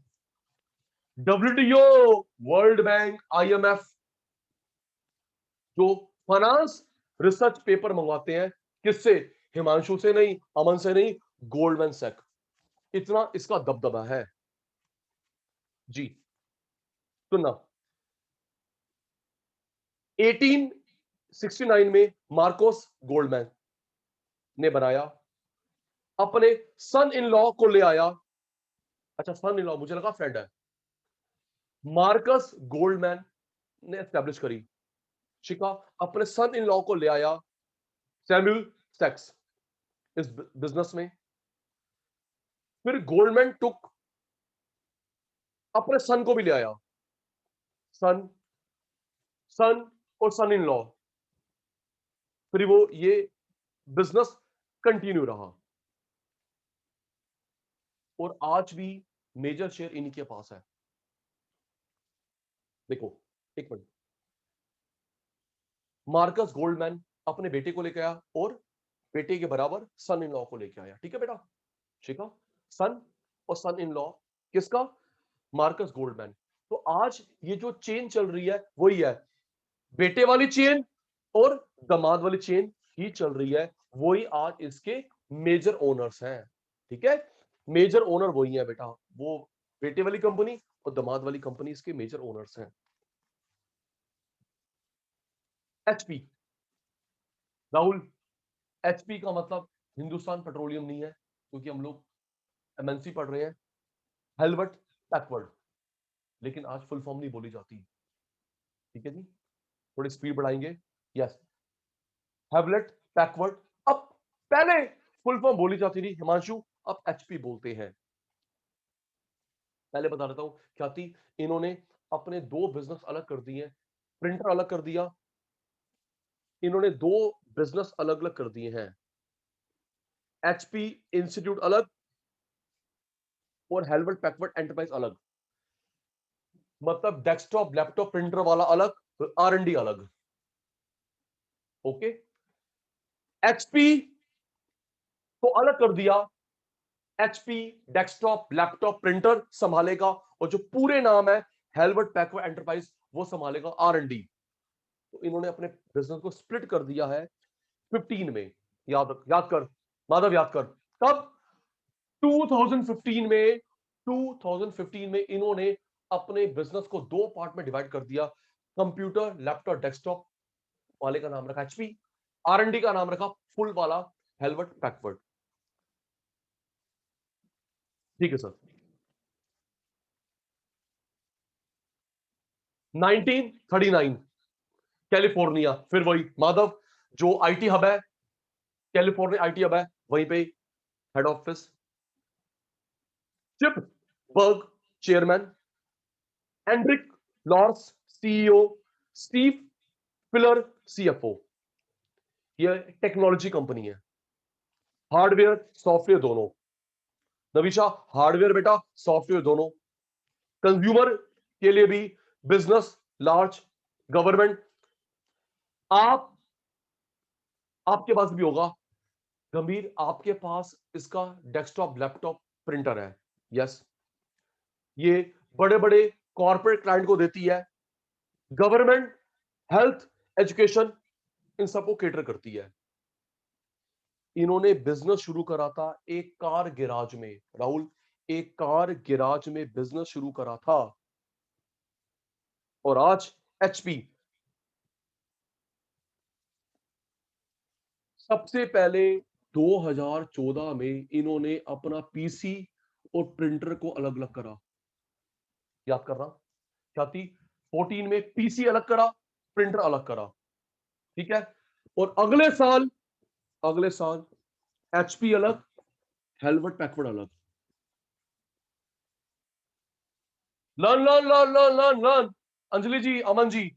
WTO, वर्ल्ड बैंक, IMF जो फाइनेंस रिसर्च पेपर मंगवाते हैं, किससे? हिमांशु से नहीं, अमन से नहीं, गोल्डमैन सैक। इतना इसका दबदबा है जी। सुनना, 1869 में मार्कोस गोल्डमैन ने बनाया, अपने सन इन लॉ को ले आया। अच्छा, सन इन लॉ मुझे लगा फ्रेंड है। मार्कस गोल्डमैन ने एस्टैब्लिश करी। शिका, अपने सन इन लॉ को ले आया सैमुअल सेक्स इस बिजनेस में। फिर गोल्डमैन टुक अपने सन को भी ले आया, सन, सन और सन इन लॉ। फिर वो ये बिजनेस कंटिन्यू रहा और आज भी मेजर शेयर इन्हीं के पास है। देखो एक मिनट, मार्कस गोल्डमैन अपने बेटे को लेकर आया और बेटे के बराबर सन इन लॉ को लेकर आया। ठीक है बेटा, ठीक है, सन और सन इन लॉ किसका? Marcus Goldman. तो आज ये जो चेन चल रही है वही है, बेटे वाली चेन और दामाद वाली चेन ही चल रही है, वही आज इसके मेजर ओनर्स हैं। ठीक है, मेजर ओनर वही है बेटा, वो बेटे वाली कंपनी और दामाद वाली कंपनी इसके मेजर ओनर्स हैं। एचपी, राहुल, एचपी का मतलब हिंदुस्तान पेट्रोलियम नहीं है, क्योंकि हम लोग एमएनसी पढ़ रहे हैं, हेलवर्ट पैकवर्ड, लेकिन आज फुल फॉर्म नहीं बोली जाती। ठीक है जी, थोड़ी स्पीड बढ़ाएंगे। Yes, Hewlett Packard. अब पहले फुल फॉर्म बोली जाती थी हिमांशु, अब एचपी बोलते हैं। पहले बता देता हूं क्या थी, इन्होंने अपने दो बिजनेस अलग कर दिए, प्रिंटर अलग कर दिया, इन्होंने दो बिजनेस अलग अलग कर दिए हैं, एचपी इंस्टीट्यूट अलग और हेलवेट पैकवर्ड एंटरप्राइज अलग। मतलब डेस्कटॉप लैपटॉप प्रिंटर वाला अलग, R&D अलग। ओके, एचपी को अलग कर दिया, एचपी डेस्कटॉप लैपटॉप प्रिंटर संभालेगा और जो पूरे नाम है हेलवर्ट पैकवर्ड एंटरप्राइज वो संभालेगा R&D। तो इन्होंने अपने बिजनेस को स्प्लिट कर दिया है 15 में। याद कर माधव, याद कर कब? 2015 में, 2015 में इन्होंने अपने बिजनेस को दो पार्ट में डिवाइड कर दिया। कंप्यूटर लैपटॉप डेस्कटॉप वाले का नाम रखा एचपी, R&D का नाम रखा फुल वाला हेलवर्ट पैकवर्ड। ठीक है सर। 1939 कैलिफोर्निया, फिर वही माधव, जो आईटी हब है, कैलिफोर्निया आईटी हब है, वहीं पे head office. Chip Bergh chairman, Enrique Lores CEO, Steve Fieler CFO। ये टेक्नोलॉजी कंपनी है, हार्डवेयर सॉफ्टवेयर दोनों। नविशा, हार्डवेयर बेटा, सॉफ्टवेयर दोनों, कंज्यूमर के लिए भी, बिजनेस, लार्ज, गवर्नमेंट। आप आपके पास भी होगा गंभीर, आपके पास इसका डेस्कटॉप लैपटॉप प्रिंटर है। यस, ये बड़े बड़े कॉर्पोरेट क्लाइंट को देती है, गवर्नमेंट, हेल्थ, एजुकेशन, इन सबको केटर करती है। इन्होंने बिजनेस शुरू करा था एक कार गैराज में, राहुल, एक कार गैराज में बिजनेस शुरू करा था, और आज एचपी सबसे पहले 2014 में इन्होंने अपना पीसी और प्रिंटर को अलग अलग करा। याद कर रहा क्या थी? 14 में पीसी अलग करा, प्रिंटर अलग करा। ठीक है, और अगले साल एचपी अलग, हेलवर्ट पैकवर्ड अलग। Learn learn learn learn learn learn, Anjali ji, Aman ji,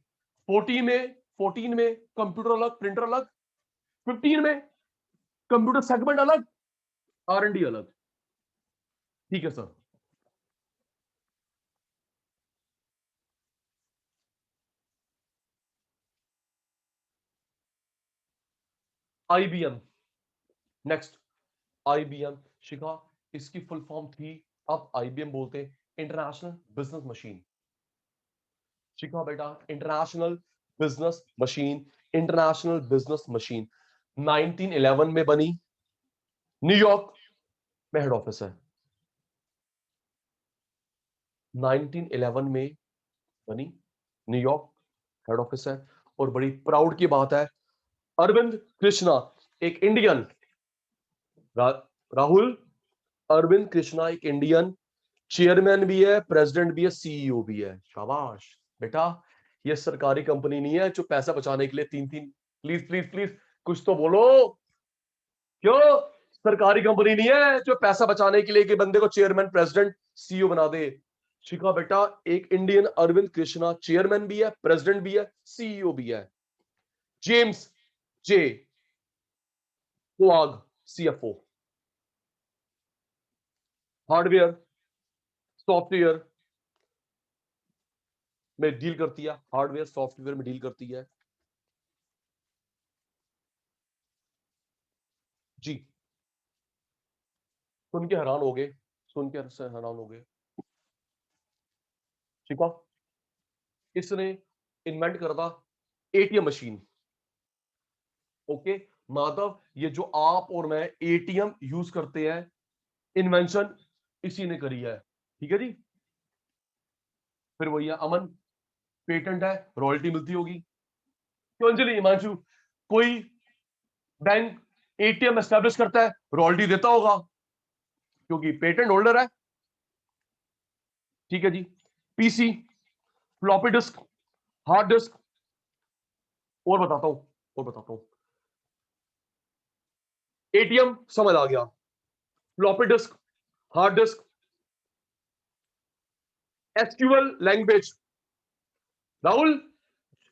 14 में 14 में कंप्यूटर अलग, प्रिंटर अलग, 15 में कंप्यूटर सेगमेंट अलग, R&D अलग। ठीक है sir. IBM, next IBM. Shikha, इसकी फुल फॉर्म थी, अब आईबीएम बोलते हैं, इंटरनेशनल बिजनेस मशीन। शिखा बेटा, international business machine, international business machine 1911 में बनी, न्यूयॉर्क में हेड ऑफिस है। 1911 में बनी, न्यूयॉर्क हेड ऑफिस है। और बड़ी प्राउड की बात है, अरविंद कृष्णा एक इंडियन, राहुल, अरविंद कृष्णा एक इंडियन चेयरमैन भी है, प्रेसिडेंट भी है, सीईओ भी है। शाबाश बेटा, ये सरकारी कंपनी नहीं है जो पैसा बचाने के लिए तीन तीन, प्लीज प्लीज प्लीज कुछ तो बोलो, क्यों? सरकारी कंपनी नहीं है जो पैसा बचाने के लिए कि बंदे को चेयरमैन प्रेसिडेंट सीईओ बना दे। शिखा बेटा, एक इंडियन अरविंद कृष्णा चेयरमैन भी है, प्रेसिडेंट भी है, सीईओ भी है। जेम्स जे क्वाग सीएफओ, हार्डवेयर सॉफ्टवेयर में डील करती है, हार्डवेयर सॉफ्टवेयर में डील करती है। जी, सुन के हैरान हो गए, सुन के हैरान हो गए। ठीक है, इसने इन्वेंट कर था एटीएम मशीन। ओके माधव, ये जो आप और मैं एटीएम यूज करते हैं, इन्वेंशन इसी ने करी है। ठीक है जी। फिर वही है अमन, पेटेंट है, रॉयल्टी मिलती होगी। तो अंजलि, हिमांशु, कोई बैंक एटीएम एस्टेब्लिश करता है, रॉयल्टी देता होगा क्योंकि पेटेंट होल्डर है। ठीक है जी। PC, floppy disk, hard disk, और बताता हूं, और बताता हूं। एटीएम समझ आ गया, floppy disk, hard disc, SQL language, Rahul,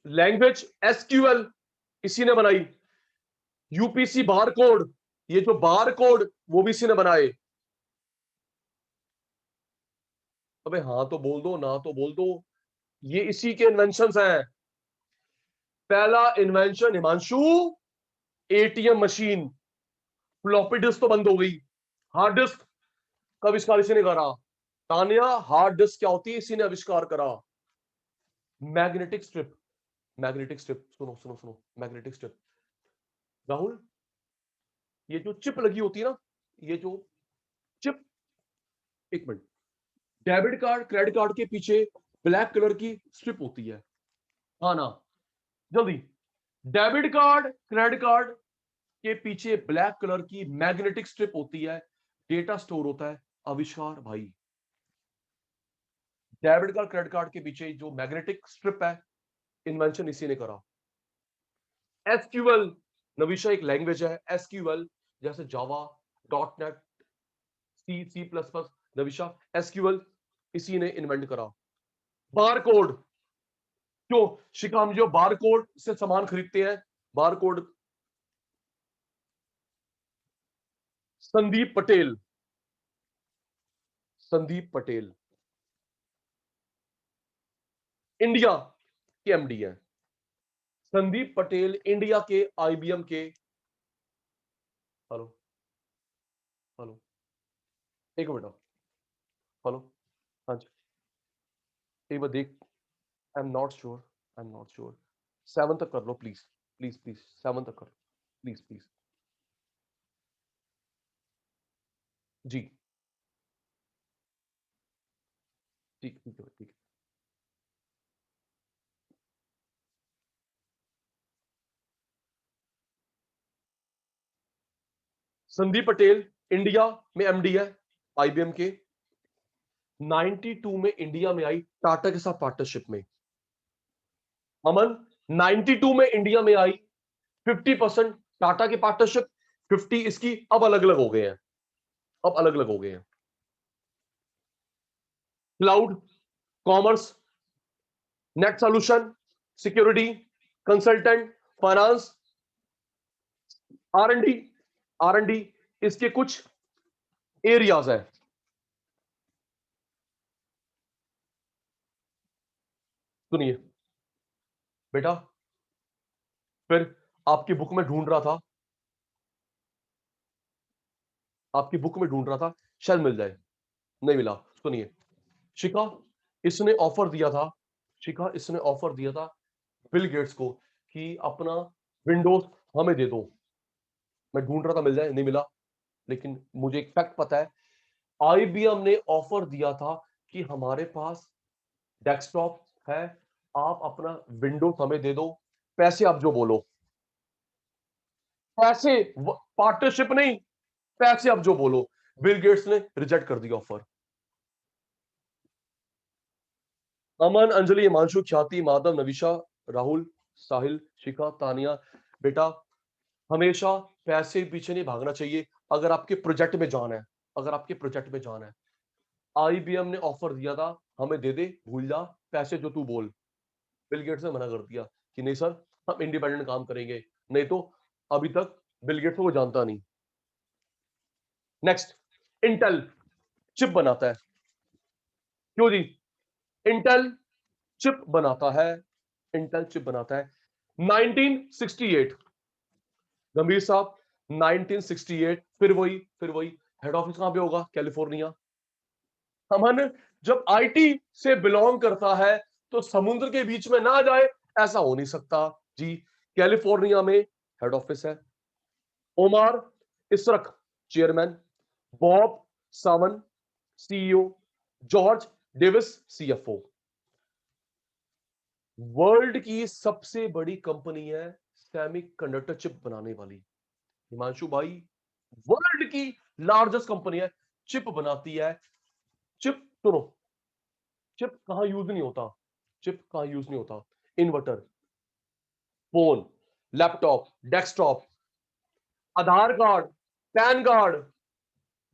language SQL इसी ने बनाई। यूपीसी बार कोड, ये जो बार कोड वो भी इसी ने बनाए। अबे हाँ तो बोल दो, ना तो बोल दो, ये इसी के इन्वेंशंस हैं। पहला invention Himanshu, ATM machine. Floppy disk तो बंद हो गई, हार्ड डिस्क का आविष्कार इसी ने करा। तानिया, हार्ड डिस्क क्या होती है इसी ने आविष्कार करा। मैग्नेटिक स्ट्रिप, मैग्नेटिक स्ट्रिप, सुनो सुनो सुनो, मैग्नेटिक स्ट्रिप। राहुल, ये जो चिप लगी होती है ना, ये जो चिप, एक minute, debit card credit card के पीछे ब्लैक कलर की स्ट्रिप होती है, हाँ ना? जल्दी, डेबिट कार्ड क्रेडिट कार्ड के पीछे ब्लैक कलर की मैग्नेटिक स्ट्रिप होती है, डेटा स्टोर होता है। आविष्कार भाई, डेबिट कार्ड क्रेडिट कार्ड के पीछे जो मैग्नेटिक स्ट्रिप है, इन्वेंशन इसी ने करा। एसक्यूएल, नविशा एक लैंग्वेज है एसक्यूएल, जैसे जावा, डॉट नेट, सी, सी प्लस प्लस, नविशा एसक्यूएल इसी ने इन्वेंट करा। बार कोड, क्यों शिखा, हम जो बार कोड से सामान खरीदते हैं, bar code, Sandeep Patel, Sandeep Patel India के एमडी है। संदीप पटेल इंडिया के आईबीएम के, हेलो, हेलो, एक मिनट, हेलो, हाँ जी, एक बार देख, I am not sure, I am not sure, 7 तक कर लो प्लीज, प्लीज प्लीज 7 तक कर, प्लीज प्लीज। जी, ठीक ठीक है ठीक है। संदीप पटेल इंडिया में एमडी है आईबीएम के। 92 में इंडिया में आई टाटा के साथ पार्टनरशिप में। अमन, 92 में इंडिया में आई, 50% टाटा की पार्टनरशिप, 50 इसकी, अब अलग अलग हो गए हैं, अब अलग अलग हो गए हैं। Cloud, commerce, net solution, security, consultant, finance, R and D, R and D इसके कुछ एरियाज है। सुनिए बेटा, फिर आपकी बुक में ढूंढ रहा था, आपकी बुक में ढूंढ रहा था, शायद मिल जाए, नहीं मिला। सुनिए, शिखा इसने ऑफर दिया था, शिखा इसने ऑफर दिया था बिल गेट्स को कि अपना विंडोज हमें दे दो। मैं ढूंढ रहा था मिल जाए, नहीं मिला। लेकिन मुझे एक फैक्ट पता है, आईबीएम ने ऑफर दिया था कि हमारे पास डेस्कटॉप है, आप अपना विंडोज हमें दे दो, पैसे आप जो बोलो। पैसे, पार्टनरशिप नहीं, पैसे आप जो बोलो। बिल गेट्स ने रिजेक्ट कर दिया ऑफर। अमन, अंजलि, हिमांशु, ख्याति, माधव, नविशा, राहुल, साहिल, शिखा, तानिया, बेटा हमेशा पैसे के पीछे नहीं भागना चाहिए। अगर आपके प्रोजेक्ट में जान है, अगर आपके प्रोजेक्ट में जान है, आईबीएम ने ऑफर दिया था, हमें दे दे, भूल जा, पैसे जो तू बोल। बिल गेट्स ने मना कर दिया कि नहीं सर, हम इंडिपेंडेंट काम करेंगे। नहीं तो अभी तक बिल गेट्स को जानता नहीं। नेक्स्ट, इंटेल चिप बनाता है। क्यों जी? इंटेल चिप बनाता है, इंटेल चिप बनाता है 1968। गंभीर साहब 1968, फिर वही हेड ऑफिस कहां पे होगा? कैलिफोर्निया। हमन जब आईटी से बिलोंग करता है तो समुद्र के बीच में ना जाए, ऐसा हो नहीं सकता जी। कैलिफोर्निया में हेड ऑफिस है। Omar Ishrak chairman, Bob Sawan CEO, George Davis CFO. World की सबसे बड़ी कंपनी है सेमीकंडक्टर चिप बनाने वाली। हिमांशु भाई, वर्ल्ड की लार्जेस्ट कंपनी है, चिप बनाती है। चिप सुनो, चिप कहां यूज नहीं होता? चिप कहां यूज नहीं होता? Inverter, phone, laptop, desktop, Aadhaar card, PAN card,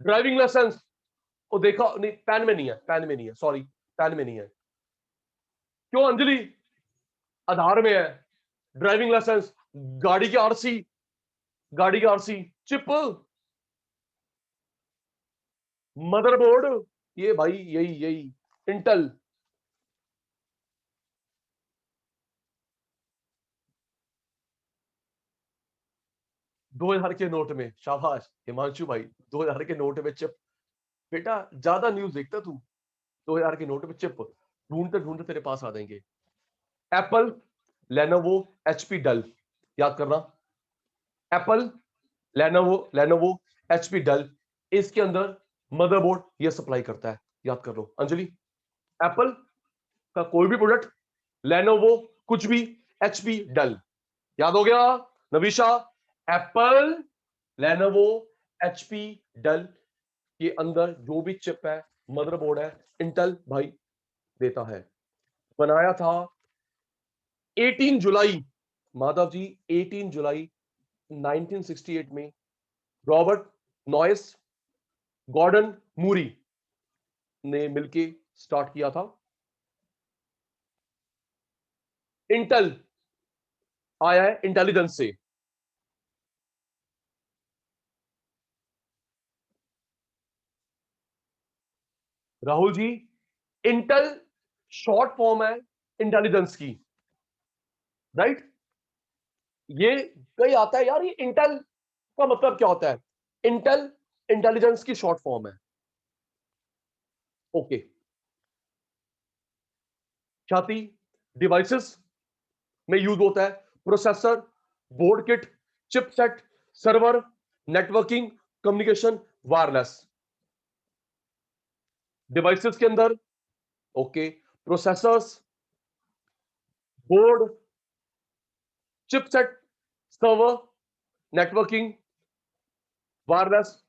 driving licence. वो देखा नहीं, पैन में नहीं है, पैन में नहीं है, सॉरी, पैन में नहीं है। क्यों अंजलि? आधार में है, ड्राइविंग लाइसेंस, गाड़ी की आरसी, गाड़ी की आरसी, चिप, मदरबोर्ड, ये भाई यही यही इंटेल। 2000 के नोट में, शाबाश हिमांशु भाई, 2000 के नोट में चिप। बेटा ज्यादा न्यूज देखता तू, 2000 के नोट में चिप, ढूंढते ढूंढते तेरे पास आ जाएंगे। एप्पल, लेनोवो, एचपी, डेल, याद करना। एप्पल, लेनोवो, एचपी, डेल, इसके अंदर मदरबोर्ड ये सप्लाई करता है, याद कर लो। अंजलि, एप्पल का कोई भी प्रोडक्ट, लेनोवो कुछ भी, एचपी, डेल, याद हो गया। नविशा, एप्पल, लेनोवो, एचपी, डेल के अंदर जो भी चिप है, मदरबोर्ड है, इंटेल भाई देता है। बनाया था 18 जुलाई, माधव जी 18 जुलाई 1968 में रॉबर्ट नॉयस, गॉर्डन मूरी ने मिलके स्टार्ट किया था। इंटेल आया है इंटेलिजेंस से। Rahul ji, Intel short form है इंटेलिजेंस की, राइट? ये कहीं आता है यार, ये इंटेल का मतलब क्या होता है? इंटेल इंटेलिजेंस की शॉर्ट फॉर्म है। ओके, ख्याति डिवाइसेस में यूज होता है processor, board kit, chipset, server, networking, communication, wireless. Devices के अंदर okay, processors, board, chipset, server, networking, wireless.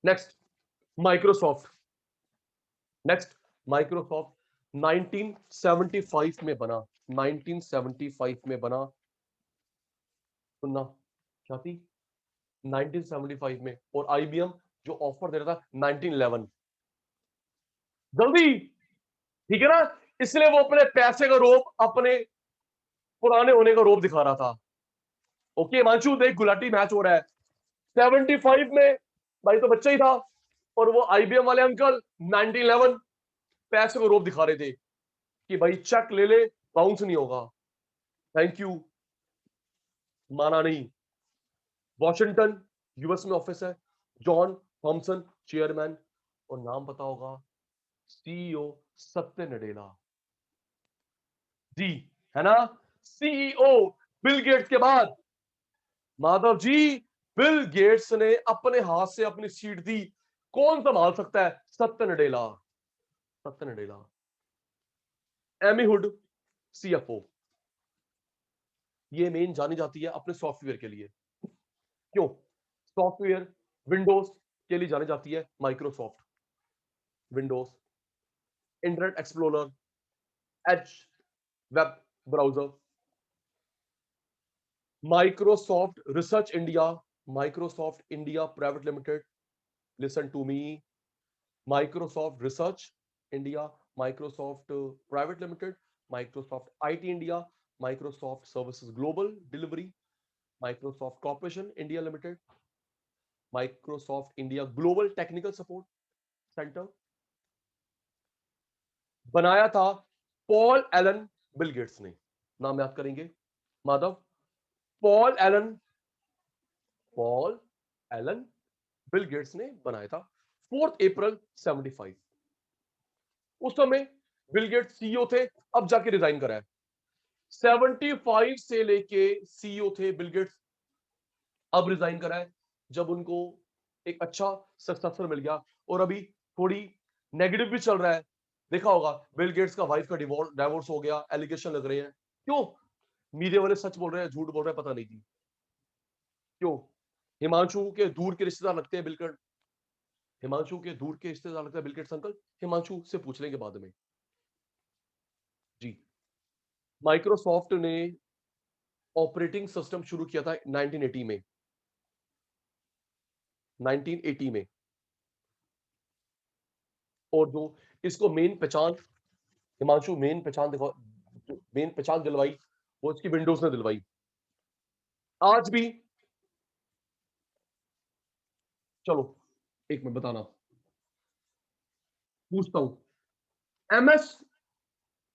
Next, Microsoft. Next, Microsoft 1975 में बना, 1975 में बना। सुनना क्या थी? 1975 में। और आईबीएम जो ऑफर दे रहा था 1911। जल्दी, ठीक है ना? इसलिए वो अपने पैसे का रोब, अपने पुराने होने का रोब दिखा रहा था। ओके मांचू, देख गुलाटी मैच हो रहा है। 75 में भाई तो बच्चा ही था, और वो आईबीएम वाले अंकल 1911 पैसे को रोब दिखा रहे थे कि भाई चेक ले ले, बाउंस नहीं होगा। थैंक यू, माना नहीं। वॉशिंगटन यूएस में ऑफिस है। जॉन थॉमसन चेयरमैन, और नाम पता होगा, सीईओ सत्य नडेला जी, है ना। सीईओ बिल गेट्स के बाद, माधव जी, बिल गेट्स ने अपने हाथ से अपनी सीट दी, कौन संभाल सकता है? सत्य नडेला, सत्य नडेला। एमी हुड सीएफओ, ये मेन जानी जाती है अपने सॉफ्टवेयर के लिए। क्यों? सॉफ्टवेयर विंडोज के लिए जानी जाती है, Microsoft Windows, Internet Explorer, Edge web browser, Microsoft Research India, Microsoft India private limited, listen to me, Microsoft Research India, Microsoft private limited, Microsoft IT India, Microsoft services global delivery, Microsoft Corporation India limited, Microsoft India global technical support centre. बनाया था Paul Allen Bill Gates ने, नाम याद करेंगे Madhav, Paul Allen, Paul Allen Bill Gates ने बनाया था 4 अप्रैल 75। उस समय बिल गेट्स सीईओ थे, अब जाके रिजाइन करा है। 75 से लेके सीईओ थे बिल गेट्स, अब रिजाइन करा है जब उनको एक अच्छा सक्सेसर मिल गया। और अभी थोड़ी नेगेटिव भी चल रहा है, देखा होगा बिल गेट्स का वाइफ का डिवोर्स हो गया, एलिगेशन लग रहे हैं। क्यों? मीडिया वाले सच बोल रहे हैं झूठ बोल रहे हैं पता नहीं जी। क्यों? हिमांशु के दूर के रिश्तेदार लगते हैं बिल गेट्स, हिमांशु के दूर के रिश्तेदार लगता है बिल गेट्स अंकल, हिमांशु से पूछ लेंगे बाद में जी। माइक्रोसॉफ्ट ने ऑपरेटिंग सिस्टम शुरू किया था 1980 में, 1980 में। और जो इसको मेन पहचान, हिमांशु मेन पहचान दिखा, मेन पहचान दिलवाई वो इसकी विंडोज ने दिलवाई। आज भी, चलो एक मिनट बताना, पूछता हूं, एमएस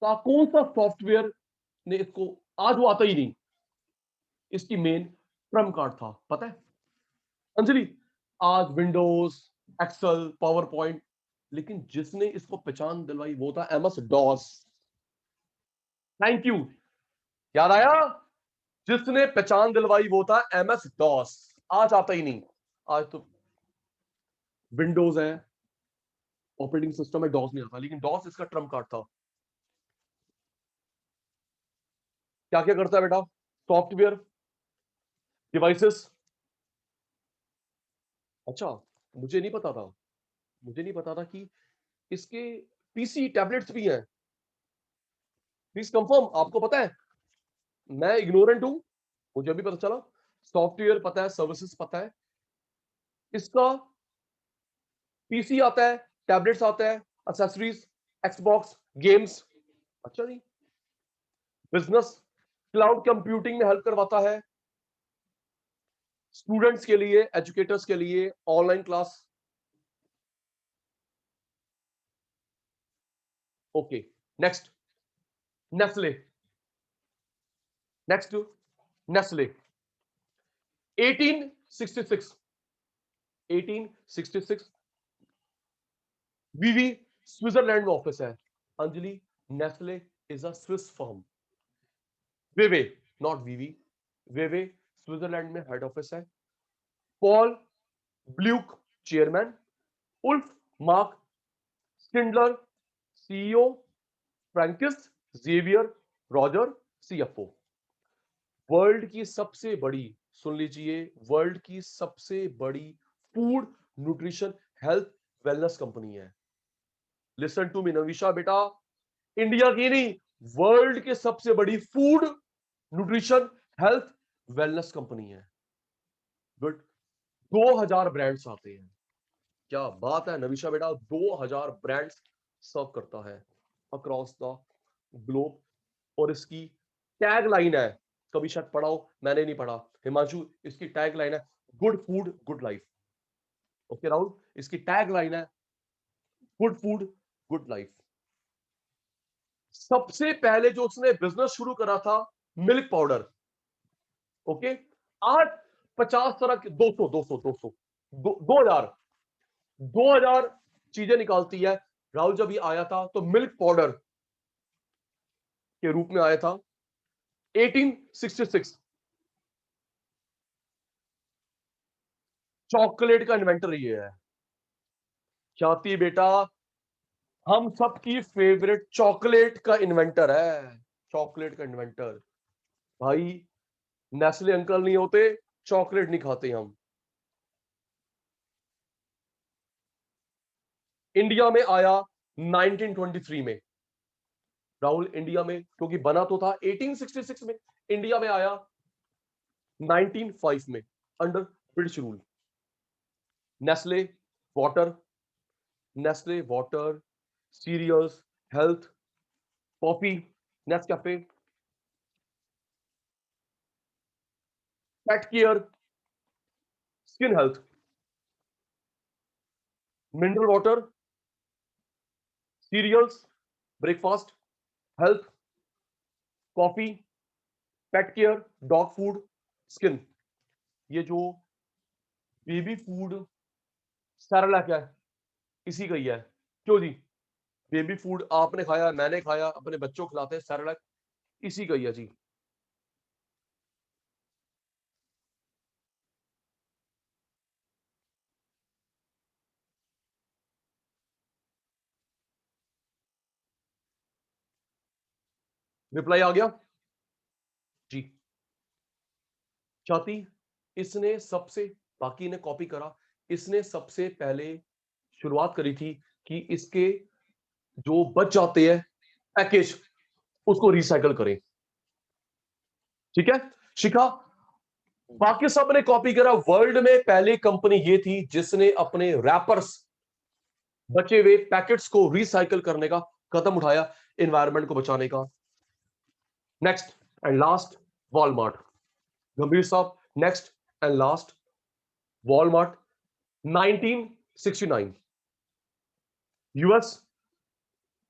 का कौन सा सॉफ्टवेयर ने इसको, आज वो आता ही नहीं, इसकी मेन ट्रम्प कार्ड था पता है अंजलि? आज विंडोज, एक्सेल, पावर पॉइंट, लेकिन जिसने इसको पहचान दिलवाई वो था एमएस डॉस। थैंक यू, याद आया, जिसने पहचान दिलवाई वो था एमएस डॉस। आज आता ही नहीं, आज तो विंडोज है, ऑपरेटिंग सिस्टम है, डॉस नहीं आता, लेकिन डॉस इसका ट्रम्प कार्ड था। क्या क्या करता है बेटा? सॉफ्टवेयर, डिवाइसेस, अच्छा, मुझे नहीं पता था, मुझे नहीं पता था कि इसके पीसी टैबलेट्स भी हैं। प्लीज कंफर्म, आपको पता है? मैं इग्नोरेंट हूं, मुझे अभी पता चला। सॉफ्टवेयर पता है, सर्विसेज पता है, इसका पीसी आता है, टैबलेट्स आता है, एक्सेसरीज, एक्सबॉक्स, गेम्स, अच्छा जी, बिजनेस, क्लाउड कंप्यूटिंग में हेल्प करवाता है, स्टूडेंट्स के लिए, एजुकेटर्स के लिए online class. Okay, next, Nestlé, next, Nestlé 1866, 1866, Vivi Switzerland में ऑफिस है Anjali. Nestlé is a Swiss firm, Vevey, not Vivi, Vevey Switzerland में हेड ऑफिस है। Paul Bulcke chairman, Ulf Mark Schneider CEO, François Xavier Roger CFO. World की सबसे बड़ी, सुन लीजिए, world की सबसे बड़ी food nutrition health wellness company है। लिसन टू मी नविशा बेटा, इंडिया की नहीं, वर्ल्ड की सबसे बड़ी food nutrition health wellness company है। गुड, 2000 ब्रांड्स आते हैं, क्या बात है नविशा बेटा, 2000 ब्रांड्स सर्व करता है अक्रॉस द ग्लोब। और इसकी टैग लाइन है, कभी शायद पढ़ा हो, मैंने नहीं पढ़ा, हिमांशु, इसकी टैग लाइन है good food good life. Okay Rahul, इसकी टैग लाइन है गुड फूड गुड लाइफ। सबसे पहले जो उसने बिजनेस शुरू करा था मिल्क पाउडर, ओके। आज 50 तरह के 200 200 200 2000 2000 चीजें निकालती है। राहुल जब ये आया था तो मिल्क पाउडर के रूप में आया था 1866। चॉकलेट का इन्वेंटर ये है। ख्याति बेटा हम सबकी फेवरेट चॉकलेट का इन्वेंटर है। चॉकलेट का इन्वेंटर भाई, नेस्ले अंकल नहीं होते चॉकलेट नहीं खाते हम। इंडिया में आया 1923 में। राहुल इंडिया में क्योंकि बना तो था 1866 में, इंडिया में आया 1905 में under British rule. Nestle water, Nestle water, cereals, health, coffee, Nescafe, pet care, skin health, mineral water, cereals, breakfast, health, coffee, pet care, dog food, skin. ये जो बेबी फूड सेरेलैक है इसी का ही है। क्यों जी? बेबी फूड आपने खाया, मैंने खाया, अपने बच्चों को खिलाते हैं सेरेलैक, इसी का ही है जी। रिप्लाई आ गया जी। ख्याति इसने सबसे, बाकी ने कॉपी करा, इसने सबसे पहले शुरुआत करी थी कि इसके जो बच जाते हैं पैकेज उसको रिसाइकल करें। ठीक है शिखा, बाकी सब ने कॉपी करा। वर्ल्ड में पहली कंपनी ये थी जिसने अपने रैपर्स, बचे हुए पैकेट्स को रिसाइकल करने का कदम उठाया, एनवायरनमेंट को बचाने का। Next and last, Walmart. Gambhir साहब, next and last, Walmart 1969, US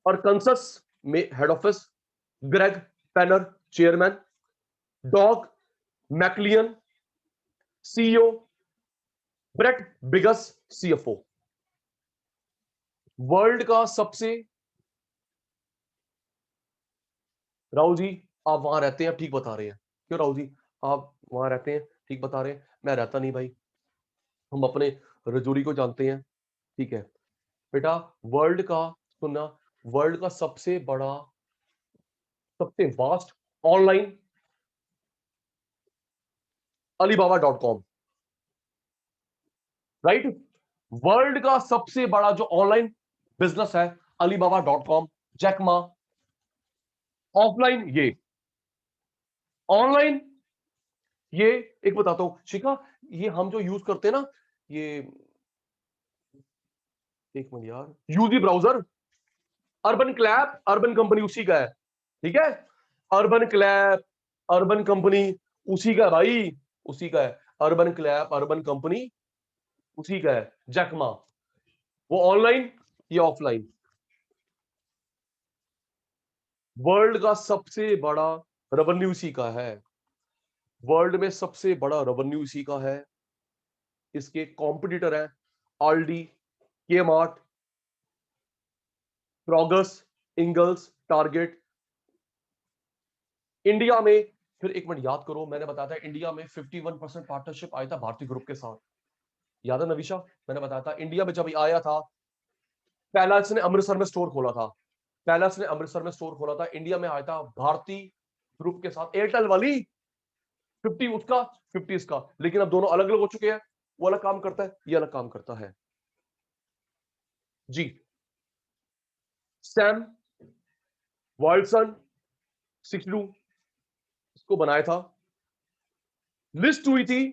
और कंसस में head office, Greg Penner chairman, Doug McMillon CEO, Brett Biggs CFO. World का सबसे, राहुल जी आप वहां रहते हैं, आप ठीक बता रहे हैं। क्यों राहुल जी आप वहां रहते हैं, ठीक बता रहे हैं। मैं रहता नहीं भाई, हम अपने रजौरी को जानते हैं। ठीक है बेटा, वर्ल्ड का सुनना, वर्ल्ड का सबसे बड़ा, सबसे vast online alibaba.com, right. World का सबसे बड़ा जो ऑनलाइन बिजनेस है alibaba.com, जैकमा। ऑफलाइन ये, ऑनलाइन ये। एक बताता हूं शिखा, ये हम जो यूज करते हैं ना, ये, एक मिनट यार, UC browser, Urban Clap, Urban Company उसी का है। ठीक है, अर्बन क्लैप, अर्बन कंपनी उसी का है भाई, उसी का है। अर्बन क्लैप, अर्बन कंपनी उसी का है। जैकमा, वो ऑनलाइन, ये ऑफलाइन। वर्ल्ड का सबसे बड़ा रेवेन्यू इसी का है। वर्ल्ड में सबसे बड़ा रेवेन्यू इसी का है। इसके कॉम्पिटिटर है आल्डी, के मार्ट, प्रोगस, इंगल्स, टारगेट। इंडिया में, फिर एक मिनट याद करो, मैंने बताया था इंडिया में 51% पार्टनरशिप आया था भारतीय ग्रुप के साथ। याद है नविशा, मैंने बताया था इंडिया में जब आया था, पहला इसने अमृतसर में स्टोर खोला था, पहला इसने अमृतसर में स्टोर खोला था। इंडिया में आया था भारतीय ग्रुप के साथ, एयरटेल वाली 50 उसका, 50 इसका, लेकिन अब दोनों अलग अलग हो चुके हैं। वो अलग काम करता है, ये अलग काम करता है जी। सैम वॉल्सन 62 इसको बनाया था, लिस्ट हुई थी।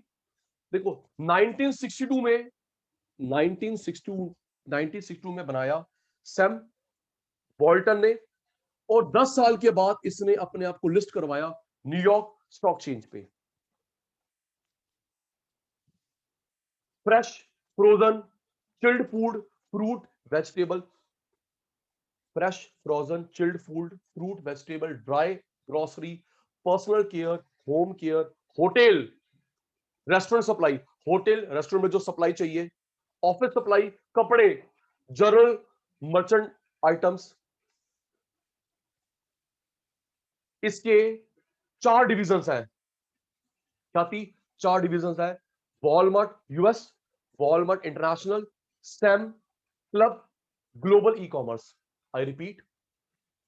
देखो 1962 में, 1962 1962 में बनाया सैम वॉल्टन ने, और 10 साल के बाद इसने अपने आप को लिस्ट करवाया न्यूयॉर्क स्टॉक एक्सचेंज पे। Fresh, frozen, chilled food, fruit, vegetable, fresh, frozen, chilled food, fruit, vegetable, dry grocery, personal care, home care, hotel, restaurant supply, hotel restaurant में जो सप्लाई चाहिए, ऑफिस सप्लाई, कपड़े, जनरल मर्चेंट आइटम्स। इसके 4 divisions हैं। क्या थी? 4 divisions है। Walmart US, Walmart international, Sam club, global e commerce. I repeat,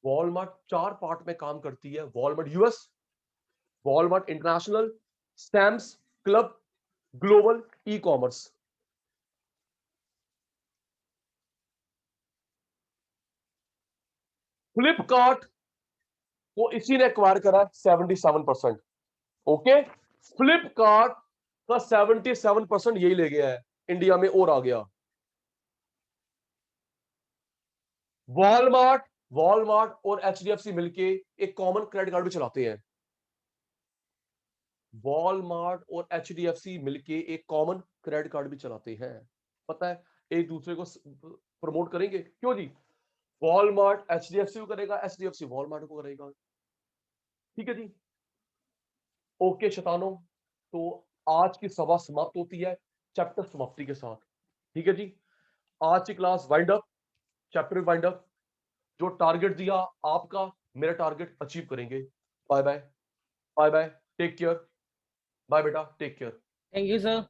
Walmart 4 part में काम करती है। Walmart US, Walmart International, Sam's Club, global e commerce. Flipkart को इसी ने एक्वायर करा 77%। ओके, फ्लिपकार्ट का 77% यही ले गया है, इंडिया में और आ गया। वॉलमार्ट वॉलमार्ट और एचडीएफसी मिलके एक कॉमन क्रेडिट कार्ड भी चलाते हैं। वॉलमार्ट और एचडीएफसी मिलके एक कॉमन क्रेडिट कार्ड भी चलाते हैं। पता है, एक दूसरे को प्रमोट करेंगे। क्यों जी? वॉलमार्ट एचडीएफसी को करेगा, एचडीएफसी वॉलमार्ट को करेगा। ठीक है जी। ओके शैतानों, तो आज की सभा समाप्त होती है चैप्टर समाप्ति के साथ। ठीक है जी। आज की class wind up, chapter wind up. जो टारगेट दिया आपका, मेरा टारगेट अचीव करेंगे। Bye bye, bye bye, take care. Bye बेटा, take care. Thank you sir.